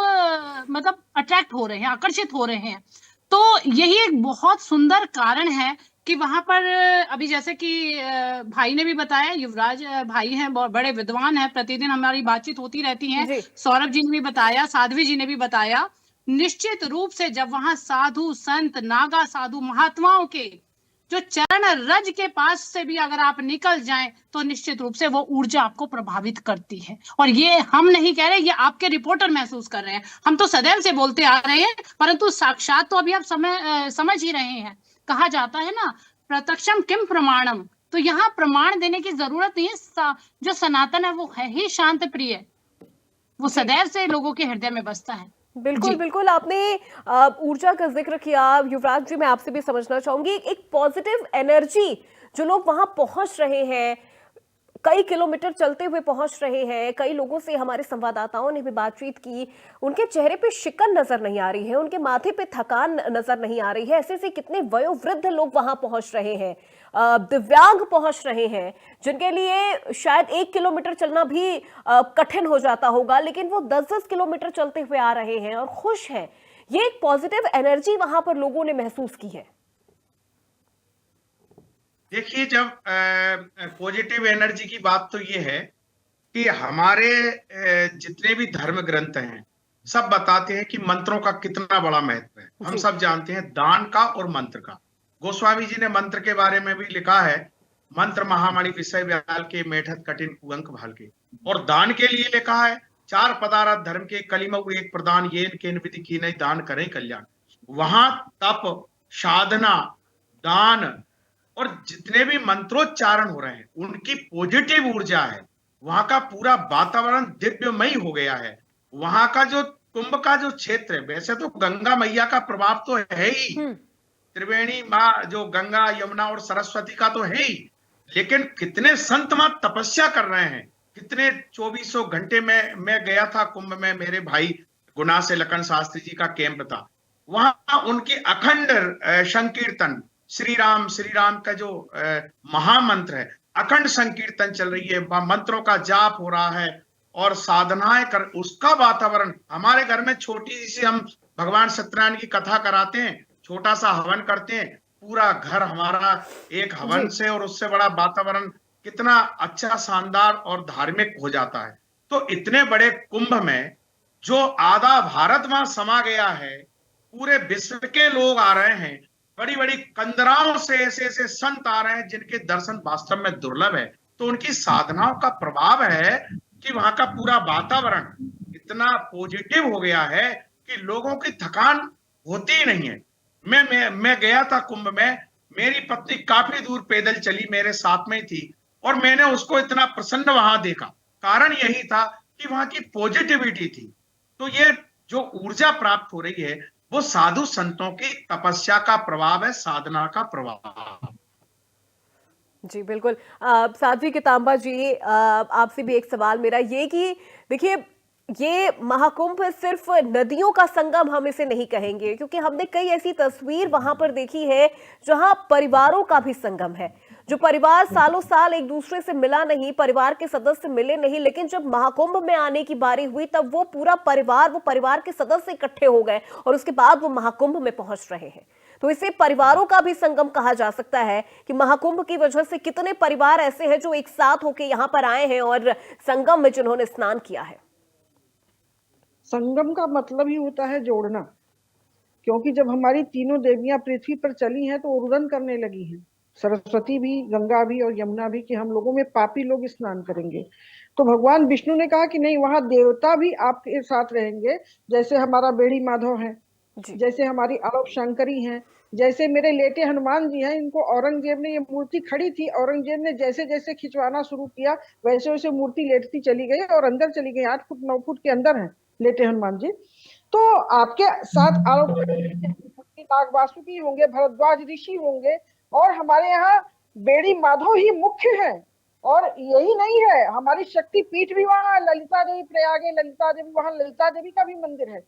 मतलब अट्रैक्ट हो रहे हैं, आकर्षित हो रहे हैं। तो यही एक बहुत सुंदर कारण है कि वहां पर अभी जैसे कि भाई ने भी बताया, युवराज भाई हैं, बहुत बड़े विद्वान हैं, प्रतिदिन हमारी बातचीत होती रहती है, सौरभ जी ने भी बताया, साध्वी जी ने भी बताया। निश्चित रूप से जब वहां साधु संत, नागा साधु महात्माओं के जो चरण रज के पास से भी अगर आप निकल जाएं तो निश्चित रूप से वो ऊर्जा आपको प्रभावित करती है। और ये हम नहीं कह रहे, ये आपके रिपोर्टर महसूस कर रहे हैं। हम तो सदैव से बोलते आ रहे हैं, परंतु साक्षात तो अभी आप समझ ही रहे हैं। कहा जाता है ना, प्रत्यक्षम किम प्रमाणम, तो यहाँ प्रमाण देने की जरूरत नहीं है। जो सनातन है वो है ही शांत प्रिय, वो सदैव से लोगों के हृदय में बसता है। बिल्कुल बिल्कुल, आपने ऊर्जा का जिक्र किया। युवराज जी, मैं आपसे भी समझना चाहूंगी, एक पॉजिटिव एनर्जी जो लोग वहां पहुंच रहे हैं, कई किलोमीटर चलते हुए पहुंच रहे हैं, कई लोगों से हमारे संवाददाताओं ने भी बातचीत की, उनके चेहरे पे शिकन नजर नहीं आ रही है, उनके माथे पे थकान नजर नहीं आ रही है। ऐसे से कितने वयोवृद्ध लोग वहां पहुंच रहे हैं, दिव्यांग पहुंच रहे हैं, जिनके लिए शायद 1 किलोमीटर चलना भी कठिन हो जाता होगा, लेकिन वो 10-10 किलोमीटर चलते हुए आ रहे हैं और खुश हैं। ये एक पॉजिटिव एनर्जी वहां पर लोगों ने महसूस की है। देखिए, जब पॉजिटिव एनर्जी की बात तो ये है कि हमारे जितने भी धर्म ग्रंथ हैं सब बताते हैं कि मंत्रों का कितना बड़ा महत्व है। हम सब जानते हैं दान का और मंत्र का। गोस्वामी जी ने मंत्र के बारे में भी लिखा है, मंत्र महामणि विषय व्याल के मेठत कठिन कुअंक भाल के। और दान के लिए लिखा है, 4 पदार्थ धर्म के कलिमऊ एक प्रदान, येन केन विधि की नहीं दान करें कल्याण। वहां तप, साधना, दान और जितने भी मंत्रोच्चारण हो रहे हैं उनकी पॉजिटिव ऊर्जा है। वहां का पूरा वातावरण दिव्यमय हो गया है। वहां का जो कुंभ का जो क्षेत्र है, वैसे तो गंगा मैया का प्रभाव तो है ही, त्रिवेणी माँ जो गंगा, यमुना और सरस्वती का तो है ही, लेकिन कितने संत वहां तपस्या कर रहे हैं, कितने 2400 घंटे में। मैं गया था कुंभ में, मेरे भाई गुना से लखन शास्त्री जी का कैंप था, वहां उनकी अखंड संकीर्तन, श्री राम का जो महामंत्र है, अखंड संकीर्तन चल रही है, मंत्रों का जाप हो रहा है और साधनाएं कर, उसका वातावरण। हमारे घर में छोटी सी हम भगवान सत्यनारायण की कथा कराते हैं, छोटा सा हवन करते हैं, पूरा घर हमारा एक हवन से और उससे बड़ा वातावरण कितना अच्छा, शानदार और धार्मिक हो जाता है। तो इतने बड़े कुंभ में जो आधा भारत वहां समा गया है, पूरे विश्व के लोग आ रहे हैं, बड़ी बड़ी कंदराओं से ऐसे ऐसे संत आ रहे हैं जिनके दर्शन वास्तव में दुर्लभ है। तो उनकी साधनाओं का प्रभाव है कि वहां का पूरा वातावरण इतना पॉजिटिव हो गया है कि लोगों की थकान होती ही नहीं है। मैं गया था कुंभ में, मेरी पत्नी काफी दूर पैदल चली, मेरे साथ में ही थी, और मैंने उसको इतना प्रसन्न वहां देखा। कारण यही था कि वहां की पॉजिटिविटी थी। तो ये जो ऊर्जा प्राप्त हो रही है वो साधु संतों की तपस्या का प्रभाव है, साधना का प्रभाव। जी बिल्कुल। साध्वी कितांबा जी, आपसे भी एक सवाल मेरा ये कि देखिए, ये महाकुंभ सिर्फ नदियों का संगम हम इसे नहीं कहेंगे, क्योंकि हमने कई ऐसी तस्वीर वहां पर देखी है जहां परिवारों का भी संगम है, जो परिवार सालों साल एक दूसरे से मिला नहीं, परिवार के सदस्य मिले नहीं, लेकिन जब महाकुंभ में आने की बारी हुई तब वो पूरा परिवार, वो परिवार के सदस्य इकट्ठे हो गए और उसके बाद वो महाकुंभ में पहुंच रहे हैं। तो इसे परिवारों का भी संगम कहा जा सकता है कि महाकुंभ की वजह से कितने परिवार ऐसे हैं जो एक साथ होकर यहां पर आए हैं और संगम में जिन्होंने स्नान किया है। संगम का मतलब ही होता है जोड़ना, क्योंकि जब हमारी तीनों देवियां पृथ्वी पर चली हैं तो उर्दन करने लगी हैं, सरस्वती भी, गंगा भी और यमुना भी, कि हम लोगों में पापी लोग स्नान करेंगे। तो भगवान विष्णु ने कहा कि नहीं, वहां देवता भी आपके साथ रहेंगे, जैसे हमारा बेड़ी माधव है, जैसे हमारी आलोक शंकरी हैं, जैसे मेरे लेटे हनुमान जी हैं। इनको औरंगजेब ने, ये मूर्ति खड़ी थी, औरंगजेब ने जैसे जैसे खिंचवाना शुरू किया वैसे वैसे मूर्ति लेटती चली गई और अंदर चली गई। 8 फुट 9 फुट के अंदर है लेटे हनुमान जी। तो आपके साथ आलोक नाग वासुकी होंगे, भरद्वाज ऋषि होंगे, और हमारे यहाँ बेड़ी माधव ही मुख्य है। और यही नहीं है, हमारी शक्ति पीठ भी वहां, ललिता देवी प्रयाग, ललिता देवी, वहां ललिता देवी का भी मंदिर है।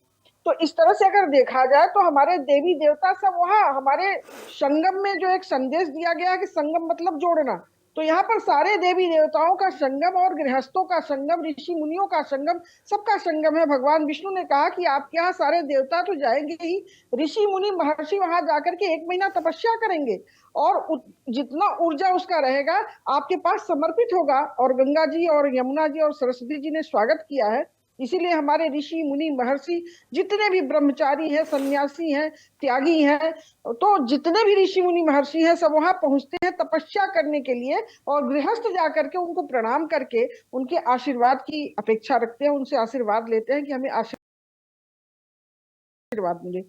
तो इस तरह से अगर देखा जाए तो हमारे देवी देवता सब वहां, हमारे संगम में जो एक संदेश दिया गया है कि संगम मतलब जोड़ना, तो यहाँ पर सारे देवी देवताओं का संगम और गृहस्थों का संगम, ऋषि मुनियों का संगम, सबका संगम है। भगवान विष्णु ने कहा कि आपके यहाँ सारे देवता तो जाएंगे ही, ऋषि मुनि महर्षि वहां जाकर के 1 महीना तपस्या करेंगे और जितना ऊर्जा उसका रहेगा आपके पास समर्पित होगा। और गंगा जी और यमुना जी और सरस्वती जी ने स्वागत किया है। इसीलिए हमारे ऋषि मुनि महर्षि जितने भी ब्रह्मचारी हैं, सन्यासी हैं, त्यागी हैं, तो जितने भी ऋषि मुनि महर्षि हैं सब वहां पहुंचते हैं तपस्या करने के लिए, और गृहस्थ जाकर के उनको प्रणाम करके उनके आशीर्वाद की अपेक्षा रखते हैं, उनसे आशीर्वाद लेते हैं कि हमें आशीर्वाद मिले।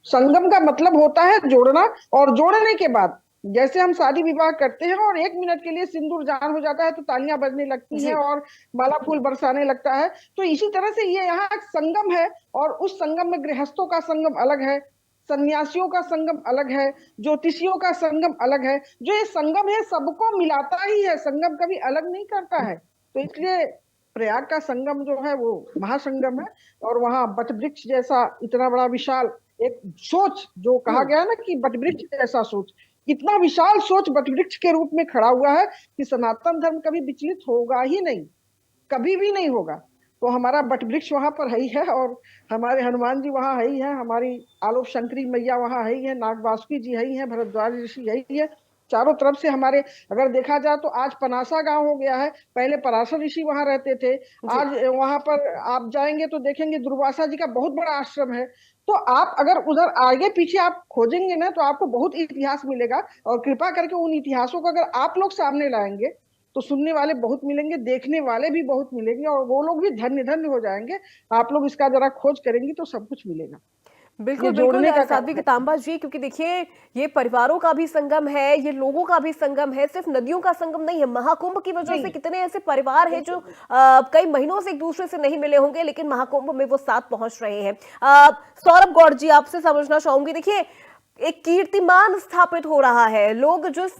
संगम का मतलब होता है जोड़ना, और जोड़ने के बाद जैसे हम शादी विवाह करते हैं और 1 मिनट के लिए सिंदूर जान हो जाता है तो तालियां बजने लगती हैं और माला फूल बरसाने लगता है, तो इसी तरह से ये यहाँ एक संगम है। और उस संगम में गृहस्थों का संगम अलग है, सन्यासियों का संगम अलग है, ज्योतिषियों का संगम अलग है। जो ये संगम है सबको मिलाता ही है, संगम कभी अलग नहीं करता है। तो इसलिए प्रयाग का संगम जो है वो महासंगम है। और वहां बट वृक्ष जैसा इतना बड़ा विशाल एक सोच, जो कहा गया ना कि बट वृक्ष जैसा सोच, इतना विशाल सोच बट वृक्ष के रूप में खड़ा हुआ है कि सनातन धर्म कभी विचलित होगा ही नहीं, कभी भी नहीं होगा। तो हमारा बट वृक्ष वहां पर है ही है, और हमारे हनुमान जी वहां है ही है, हमारी आलोक शंकरी मैया वहां है ही है, नाग वासुकी जी है ही है, भरद्वाज ऋषि है ही है। चारों तरफ से हमारे, अगर देखा जाए तो आज पनासा गांव हो गया है, पहले पराशर ऋषि वहां रहते थे। आज वहां पर आप जाएंगे तो देखेंगे दुर्वासा जी का बहुत बड़ा आश्रम है। तो आप अगर उधर आगे पीछे आप खोजेंगे ना तो आपको बहुत इतिहास मिलेगा, और कृपा करके उन इतिहासों को अगर आप लोग सामने लाएंगे तो सुनने वाले बहुत मिलेंगे, देखने वाले भी बहुत मिलेंगे, और वो लोग भी धन्य धन्य हो जाएंगे। आप लोग इसका जरा खोज करेंगे तो सब कुछ मिलेगा। बिल्कुल बिल्कुल साध्वी कितांबा जी, क्योंकि देखिए ये परिवारों का भी संगम है, ये लोगों का भी संगम है, सिर्फ नदियों का संगम नहीं है। महाकुंभ की वजह से कितने ऐसे परिवार हैं जो कई महीनों से एक दूसरे से नहीं मिले होंगे, लेकिन महाकुंभ में वो साथ पहुंच रहे हैं। सौरभ गौड़ जी, आपसे समझना चाहूंगी, देखिए एक कीर्तिमान स्थापित हो रहा है। लोग जिस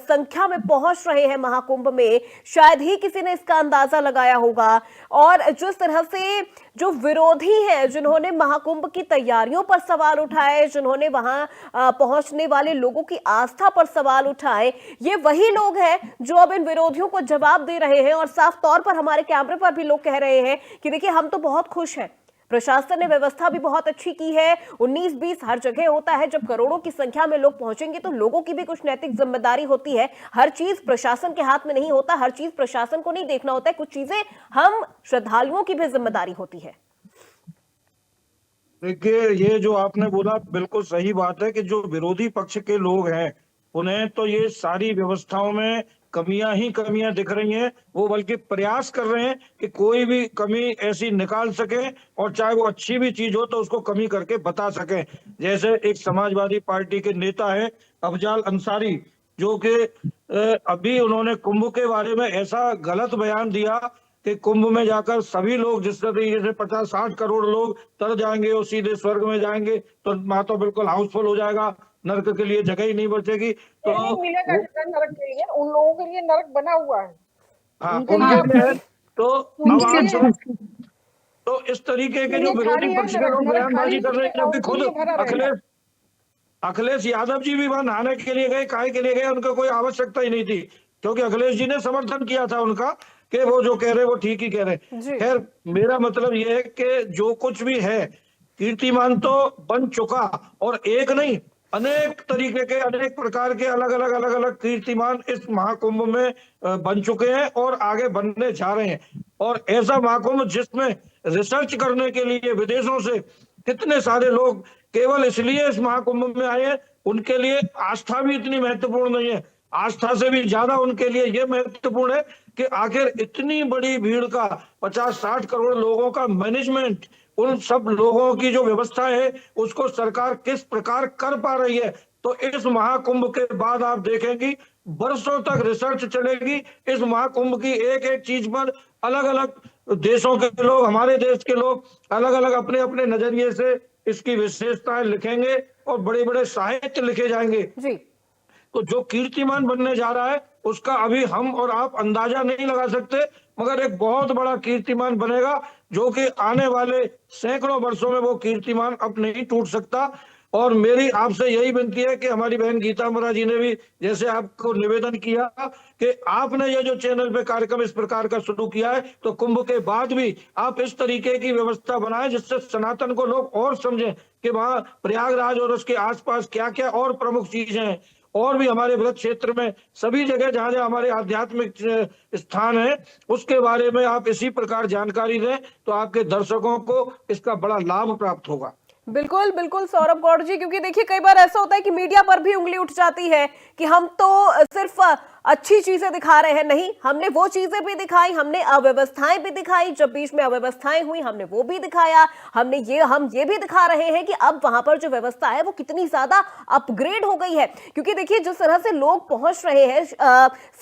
संख्या में पहुंच रहे हैं महाकुंभ में, शायद ही किसी ने इसका अंदाजा लगाया होगा। और जिस तरह से जो विरोधी हैं, जिन्होंने महाकुंभ की तैयारियों पर सवाल उठाए, जिन्होंने वहां पहुंचने वाले लोगों की आस्था पर सवाल उठाए, ये वही लोग हैं जो अब इन विरोधियों को जवाब दे रहे हैं। और साफ तौर पर हमारे कैमरे पर भी लोग कह रहे हैं कि देखिए, हम तो बहुत खुश हैं, प्रशासन ने व्यवस्था भी बहुत अच्छी की है। 19-20 हर जगह होता है। जब करोड़ों की संख्या में लोग पहुंचेंगे तो लोगों की भी कुछ नैतिक जिम्मेदारी होती है। हर चीज प्रशासन के हाथ में नहीं होता, हर चीज प्रशासन को नहीं देखना होता है। कुछ चीजें हम श्रद्धालुओं की भी जिम्मेदारी होती है। देखिए, ये जो आपने बोला बिल्कुल सही बात है कि जो विरोधी पक्ष के लोग हैं, उन्हें तो ये सारी व्यवस्थाओं में कमियां ही कमियां दिख रही हैं। वो बल्कि प्रयास कर रहे हैं कि कोई भी कमी ऐसी निकाल सके, और चाहे वो अच्छी भी चीज हो तो उसको कमी करके बता सके। जैसे एक समाजवादी पार्टी के नेता है अफजाल अंसारी, जो कि अभी उन्होंने कुंभ के बारे में ऐसा गलत बयान दिया कि कुंभ में जाकर सभी लोग जिस तरीके से 50-60 करोड़ लोग तर जाएंगे और सीधे स्वर्ग में जाएंगे, तो वहां तो बिल्कुल हाउसफुल हो जाएगा, नरक के लिए जगह ही नहीं बचेगी। तो नहीं मिलेगा नरक के लिए, उन लोगों के लिए नरक बना हुआ है। हाँ, उनके उनके लिए लिए तो अब आप तो इस तरीके के जो विरोधी पक्ष के लोग बयानबाजी कर रहे हैं, जबकि खुद अखिलेश यादव जी भी वहां नहाने के लिए गए, काहे के लिए गए, उनको कोई आवश्यकता ही नहीं थी, क्योंकि अखिलेश जी ने समर्थन किया था उनका कि वो जो कह रहे वो ठीक ही कह रहे। खैर, मेरा मतलब ये है कि जो कुछ भी है, कीर्तिमान तो बन चुका, और एक नहीं, अनेक तरीके के, अनेक प्रकार के अलग अलग कीर्तिमान इस महाकुंभ में बन चुके हैं और आगे बनने जा रहे हैं। और ऐसा महाकुंभ जिसमें रिसर्च करने के लिए विदेशों से कितने सारे लोग केवल इसलिए इस महाकुंभ में आए हैं, उनके लिए आस्था भी इतनी महत्वपूर्ण नहीं है। आस्था से भी ज्यादा उनके लिए यह महत्वपूर्ण है कि आखिर इतनी बड़ी भीड़ का, 50-60 करोड़ लोगों का मैनेजमेंट, उन सब लोगों की जो व्यवस्था है उसको सरकार किस प्रकार कर पा रही है। तो इस महाकुंभ के बाद आप देखेंगे बरसों तक रिसर्च चलेगी इस महाकुंभ की, एक एक चीज पर अलग अलग देशों के लोग, हमारे देश के लोग अलग अलग अपने अपने नजरिए से इसकी विशेषताएं लिखेंगे और बड़े बड़े साहित्य लिखे जाएंगे जी। तो जो कीर्तिमान बनने जा रहा है उसका अभी हम और आप अंदाजा नहीं लगा सकते, मगर एक बहुत बड़ा कीर्तिमान बनेगा, जो कि आने वाले सैकड़ों वर्षों में वो कीर्तिमान अब नहीं टूट सकता। और मेरी आपसे यही विनती है कि हमारी बहन गीता मरा जी ने भी जैसे आपको निवेदन किया कि आपने ये जो चैनल पे कार्यक्रम इस प्रकार का शुरू किया है, तो कुंभ के बाद भी आप इस तरीके की व्यवस्था बनाएं जिससे सनातन को लोग और समझें कि वहां प्रयागराज और उसके आसपास क्या क्या और प्रमुख चीजें हैं, और भी हमारे व्रत क्षेत्र में सभी जगह जहां जहां हमारे आध्यात्मिक स्थान है उसके बारे में आप इसी प्रकार जानकारी दें, तो आपके दर्शकों को इसका बड़ा लाभ प्राप्त होगा। बिल्कुल बिल्कुल सौरभ गौड़ जी, क्योंकि देखिए कई बार ऐसा होता है कि मीडिया पर भी उंगली उठ जाती है कि हम तो सिर्फ अच्छी चीजें दिखा रहे हैं। नहीं, हमने वो चीजें भी दिखाई, हमने अव्यवस्थाएं भी दिखाई, जब बीच में अव्यवस्थाएं हुई हमने वो भी दिखाया। हम ये भी दिखा रहे हैं कि अब वहां पर जो व्यवस्था है वो कितनी ज्यादा अपग्रेड हो गई है। क्योंकि देखिए जिस तरह से लोग पहुंच रहे हैं,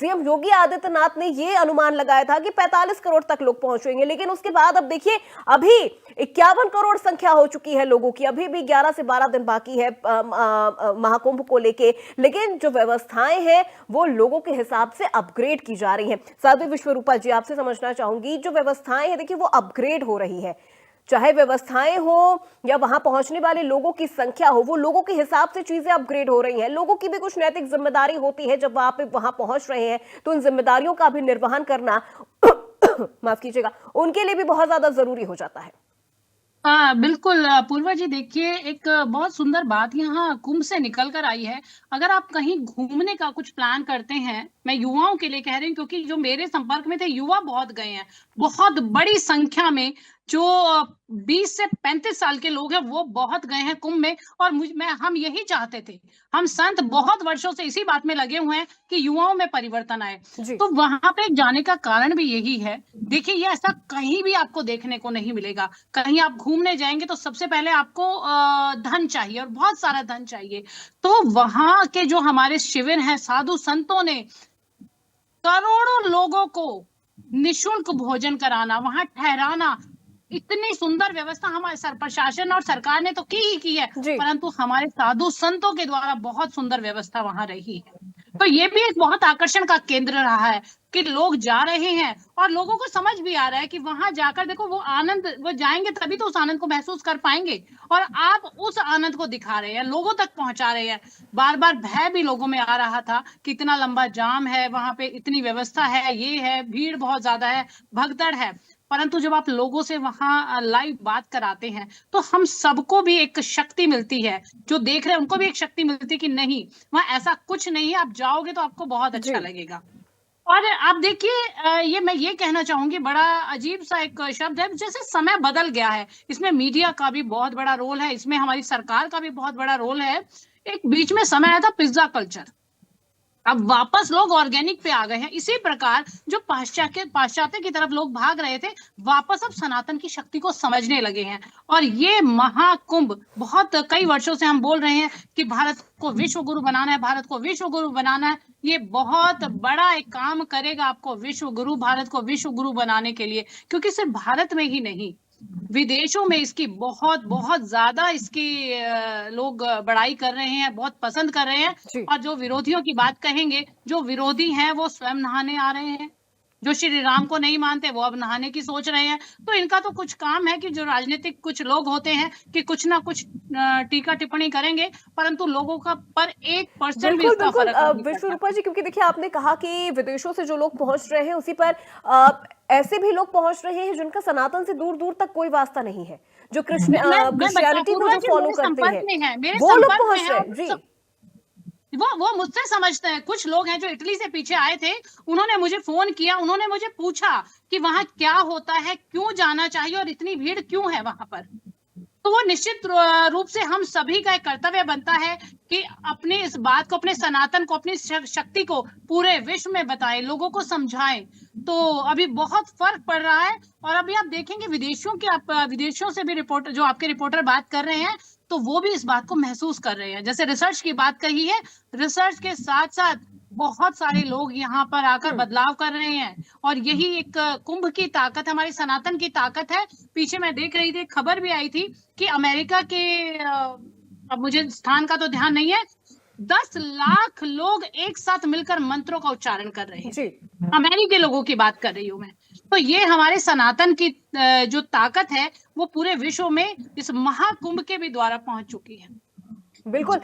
सीएम योगी आदित्यनाथ ने ये अनुमान लगाया था कि 45 करोड़ तक लोग पहुंचेंगे, लेकिन उसके बाद अब देखिए अभी 51 करोड़ संख्या हो चुकी है लोगों की। अभी भी 11 से 12 दिन बाकी है महाकुंभ को लेके, लेकिन जो व्यवस्थाएं हैं वो लोगों के हिसाब से अपग्रेड की जा रही हैं। साध्वी विश्वरूपा जी, आपसे समझना चाहूंगी, जो व्यवस्थाएं हैं देखिए वो अपग्रेड हो रही है, चाहे व्यवस्थाएं हो या वहां पहुंचने वाले लोगों की संख्या हो, वो लोगों के हिसाब से चीजें अपग्रेड हो रही हैं। लोगों की भी कुछ नैतिक जिम्मेदारी होती है, जब आप वहां पहुंच रहे हैं तो उन जिम्मेदारियों का भी निर्वहन करना माफ कीजिएगा, उनके लिए भी बहुत ज्यादा जरूरी हो जाता है। बिल्कुल पूर्वा जी, देखिए एक बहुत सुंदर बात यहाँ कुंभ से निकल कर आई है। अगर आप कहीं घूमने का कुछ प्लान करते हैं, मैं युवाओं के लिए कह रही हूँ क्योंकि जो मेरे संपर्क में थे युवा बहुत गए हैं, बहुत बड़ी संख्या में जो 20 से 35 साल के लोग हैं वो बहुत गए हैं कुंभ में। और हम यही चाहते थे, हम संत बहुत वर्षों से इसी बात में लगे हुए हैं कि युवाओं में परिवर्तन आए। तो वहां पे जाने का कारण भी यही है। देखिए ये ऐसा कहीं भी आपको देखने को नहीं मिलेगा। कहीं आप घूमने जाएंगे तो सबसे पहले आपको धन चाहिए और बहुत सारा धन चाहिए। तो वहां के जो हमारे शिविर हैं, साधु संतों ने करोड़ों लोगों को निःशुल्क भोजन कराना, वहां ठहराना, इतनी सुंदर व्यवस्था हमारे प्रशासन और सरकार ने तो की है, जी। परंतु हमारे साधु संतों के द्वारा बहुत सुंदर व्यवस्था वहां रही है। तो ये भी एक बहुत आकर्षण का केंद्र रहा है कि लोग जा रहे हैं और लोगों को समझ भी आ रहा है कि वहां जाकर देखो वो आनंद, वो जाएंगे तभी तो उस आनंद को महसूस कर पाएंगे, और आप उस आनंद को दिखा रहे हैं, लोगों तक पहुंचा रहे हैं। बार बार भय भी लोगों में आ रहा था कि इतना लंबा जाम है, वहां पे इतनी व्यवस्था है, ये है, भीड़ बहुत ज्यादा है, भगदड़ है, परंतु जब आप लोगों से वहां लाइव बात कराते हैं तो हम सबको भी एक शक्ति मिलती है, जो देख रहे हैं उनको भी एक शक्ति मिलती है कि नहीं, वहां ऐसा कुछ नहीं है, आप जाओगे तो आपको बहुत अच्छा लगेगा। और आप देखिए, ये मैं ये कहना चाहूंगी, बड़ा अजीब सा एक शब्द है, जैसे समय बदल गया है, इसमें मीडिया का भी बहुत बड़ा रोल है, इसमें हमारी सरकार का भी बहुत बड़ा रोल है। एक बीच में समय आया था पिज्जा कल्चर, अब वापस लोग ऑर्गेनिक पे आ गए हैं। इसी प्रकार जो पाश्चात्य की तरफ लोग भाग रहे थे, वापस अब सनातन की शक्ति को समझने लगे हैं। और ये महाकुंभ, बहुत कई वर्षों से हम बोल रहे हैं कि भारत को विश्व गुरु बनाना है, भारत को विश्व गुरु बनाना है, ये बहुत बड़ा एक काम करेगा आपको विश्व गुरु, भारत को विश्व गुरु बनाने के लिए, क्योंकि सिर्फ भारत में ही नहीं, विदेशों में इसकी बहुत बहुत ज्यादा इसकी लोग बड़ाई कर रहे हैं, बहुत पसंद कर रहे हैं। और जो विरोधियों की बात कहेंगे, जो विरोधी हैं वो स्वयं नहाने आ रहे हैं, जो श्री राम को नहीं मानते वो अब नहाने की सोच रहे हैं। तो इनका तो कुछ काम है कि जो राजनीतिक कुछ लोग होते हैं कि कुछ ना कुछ टीका टिप्पणी करेंगे, परंतु लोगों का पर 1% भी इसका फर्क नहीं पड़ता। विश्वरूपा जी, क्योंकि देखिए आपने कहा कि विदेशों से जो लोग पहुंच रहे हैं, उसी पर ऐसे भी लोग पहुंच रहे हैं जिनका सनातन से दूर दूर तक कोई वास्ता नहीं है, जो क्रिश्चियनिटी को जो फॉलो करते हैं, वो लोग पहुंच रहे हैं। जी, वो मुझसे समझते हैं। कुछ लोग हैं जो इटली से पीछे आए थे, उन्होंने मुझे फोन किया, उन्होंने मुझे पूछा कि वहां क्या होता है, क्यों जाना चाहिए और इतनी भीड़ क्यों है वहां पर। तो वो निश्चित रूप से हम सभी का एक कर्तव्य बनता है कि अपनी इस बात को, अपने सनातन को, अपनी शक्ति को पूरे विश्व में बताएं, लोगों को समझाएं। तो अभी बहुत फर्क पड़ रहा है। और अभी आप देखेंगे विदेशों से भी रिपोर्टर, जो आपके रिपोर्टर बात कर रहे हैं, तो वो भी इस बात को महसूस कर रहे हैं। जैसे रिसर्च की बात कही है, रिसर्च के साथ साथ बहुत सारे लोग यहाँ पर आकर बदलाव कर रहे हैं। और यही एक कुंभ की ताकत, हमारी सनातन की ताकत है। पीछे मैं देख रही थी, खबर भी आई थी कि अमेरिका के, अब मुझे स्थान का तो ध्यान नहीं है, 10 लाख लोग एक साथ मिलकर मंत्रों का उच्चारण कर रहे हैं। अमेरिकी लोगों की बात कर रही हूँ मैं। तो ये हमारे सनातन की जो ताकत है वो पूरे विश्व में इस महाकुंभ के भी द्वारा पहुंच चुकी है। बिल्कुल।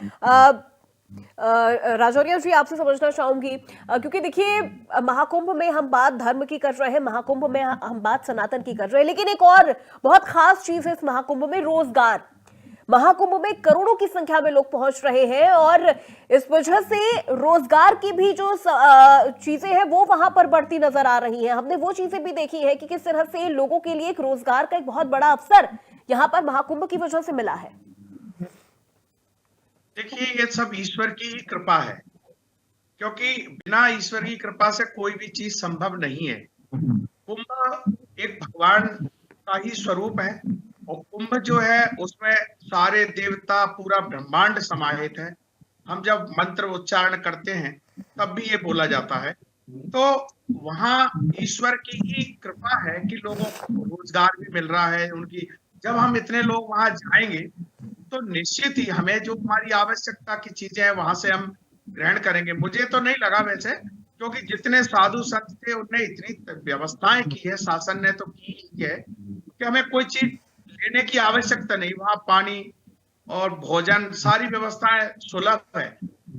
राजौरिया जी, आपसे समझना चाहूंगी, क्योंकि देखिए महाकुंभ में हम बात धर्म की कर रहे हैं, महाकुंभ में हम बात सनातन की कर रहे हैं, लेकिन एक और बहुत खास चीज है इस महाकुंभ में, रोजगार। महाकुंभ में करोड़ों की संख्या में लोग पहुंच रहे हैं और इस वजह से रोजगार की भी जो चीजें हैं वो वहां पर बढ़ती नजर आ रही हैं। हमने वो चीजें भी देखी है कि किस तरह से लोगों के लिए एक रोजगार का एक बहुत बड़ा अवसर यहाँ पर महाकुंभ की वजह से मिला है। देखिए, ये सब ईश्वर की ही कृपा है, क्योंकि बिना ईश्वर की कृपा से कोई भी चीज संभव नहीं है। कुंभ एक भगवान का ही स्वरूप है और कुंभ जो है उसमें सारे देवता, पूरा ब्रह्मांड समाहित है। हम जब मंत्र उच्चारण करते हैं तब भी ये बोला जाता है। तो वहां ईश्वर की ही कृपा है कि लोगों को रोजगार भी मिल रहा है उनकी। जब हम इतने लोग वहां जाएंगे तो निश्चित ही हमें जो हमारी आवश्यकता की चीजें हैं वहां से हम ग्रहण करेंगे। मुझे तो नहीं लगा वैसे, क्योंकि जितने साधु संत थे उनने इतनी व्यवस्थाएं की है, शासन ने तो की है कि हमें कोई चीज लेने की आवश्यकता नहीं। वहां पानी और भोजन, सारी व्यवस्थाएं सुलभ है।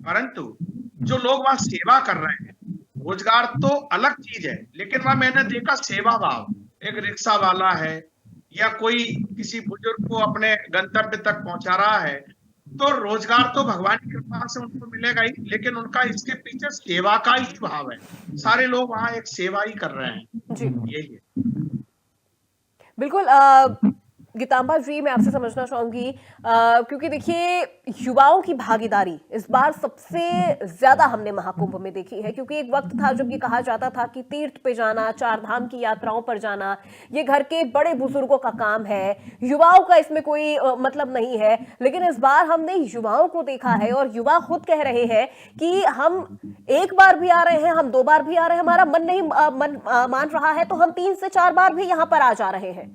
परंतु जो लोग वहां सेवा कर रहे हैं, रोजगार तो अलग चीज है, लेकिन वहां मैंने देखा सेवा भाव। एक रिक्शा वाला है या कोई किसी बुजुर्ग को अपने गंतव्य तक पहुंचा रहा है, तो रोजगार तो भगवान की कृपा से उनको मिलेगा ही, लेकिन उनका इसके पीछे सेवा का ही भाव है। सारे लोग वहां एक सेवा ही कर रहे हैं जी, यही है। बिल्कुल। गीतांबा जी, मैं आपसे समझना चाहूंगी, क्योंकि देखिए युवाओं की भागीदारी इस बार सबसे ज्यादा हमने महाकुंभ में देखी है, क्योंकि एक वक्त था जब ये कहा जाता था कि तीर्थ पे जाना, 4 धाम की यात्राओं पर जाना, ये घर के बड़े बुजुर्गों का काम है, युवाओं का इसमें कोई मतलब नहीं है। लेकिन इस बार हमने युवाओं को देखा है और युवा खुद कह रहे हैं कि हम 1 बार भी आ रहे हैं, हम 2 बार भी आ रहे हैं, हमारा मन नहीं मान रहा है तो हम 3 से 4 बार भी यहाँ पर आ जा रहे हैं।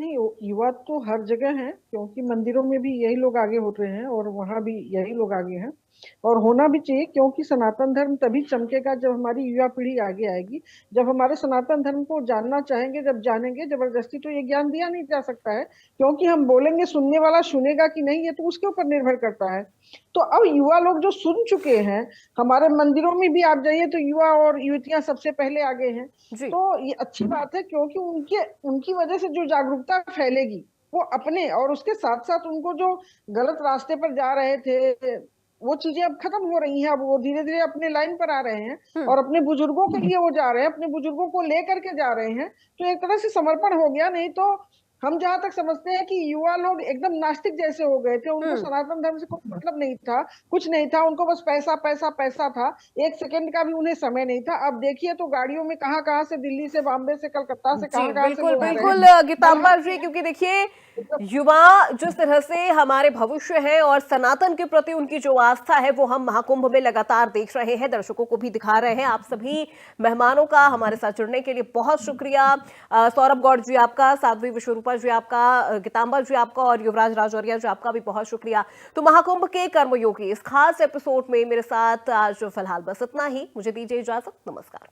नहीं, युवा तो हर जगह हैं, क्योंकि मंदिरों में भी यही लोग आगे होते हैं और वहां भी यही लोग आगे हैं, और होना भी चाहिए, क्योंकि सनातन धर्म तभी चमकेगा जब हमारी युवा पीढ़ी आगे आएगी, जब हमारे सनातन धर्म को जानना चाहेंगे, जब जानेंगे। जबरदस्ती तो ये ज्ञान दिया नहीं जा सकता है, क्योंकि हम बोलेंगे, सुनने वाला सुनेगा कि नहीं, ये तो उसके ऊपर निर्भर करता है। तो अब युवा लोग जो सुन चुके हैं, हमारे मंदिरों में भी आप जाइए तो युवा और युवतियां सबसे पहले आगे हैं। जी तो ये अच्छी बात है, क्योंकि उनकी वजह से जो जागरूकता फैलेगी वो अपने, और उसके साथ साथ उनको जो गलत रास्ते पर जा रहे थे वो चीजें अब खत्म हो रही हैं। अब वो धीरे धीरे अपने लाइन पर आ रहे हैं और अपने बुजुर्गों के लिए वो जा रहे हैं, अपने बुजुर्गों को लेकर के जा रहे हैं। तो एक तरह से समर्पण हो गया। नहीं तो हम जहां तक समझते हैं कि युवा लोग एकदम नास्तिक जैसे हो गए थे, उनको सनातन धर्म से कोई मतलब नहीं था, कुछ नहीं था, उनको बस पैसा पैसा पैसा था, एक सेकंड का भी उन्हें समय नहीं था। अब देखिए तो गाड़ियों में कहाँ कहाँ से, दिल्ली से, बॉम्बे से, कलकत्ता से, जी कहाँ कहाँ से बिल्कुल लोग आ रहे बिल्कुल हैं। गीतांबा जी, क्योंकि देखिए युवा जिस तरह से हमारे भविष्य है और सनातन के प्रति उनकी जो आस्था है वो हम महाकुंभ में लगातार देख रहे हैं, दर्शकों को भी दिखा रहे हैं। आप सभी मेहमानों का हमारे साथ जुड़ने के लिए बहुत शुक्रिया। सौरभ गौड़ जी आपका, साध्वी विश्वरूपा जी आपका, गीतांबा जी आपका और युवराज राजौरिया जी आपका भी बहुत शुक्रिया। तो महाकुंभ के कर्मयोगी इस खास एपिसोड में मेरे साथ आज फिलहाल बस इतना ही। मुझे दीजिए इजाजत, नमस्कार।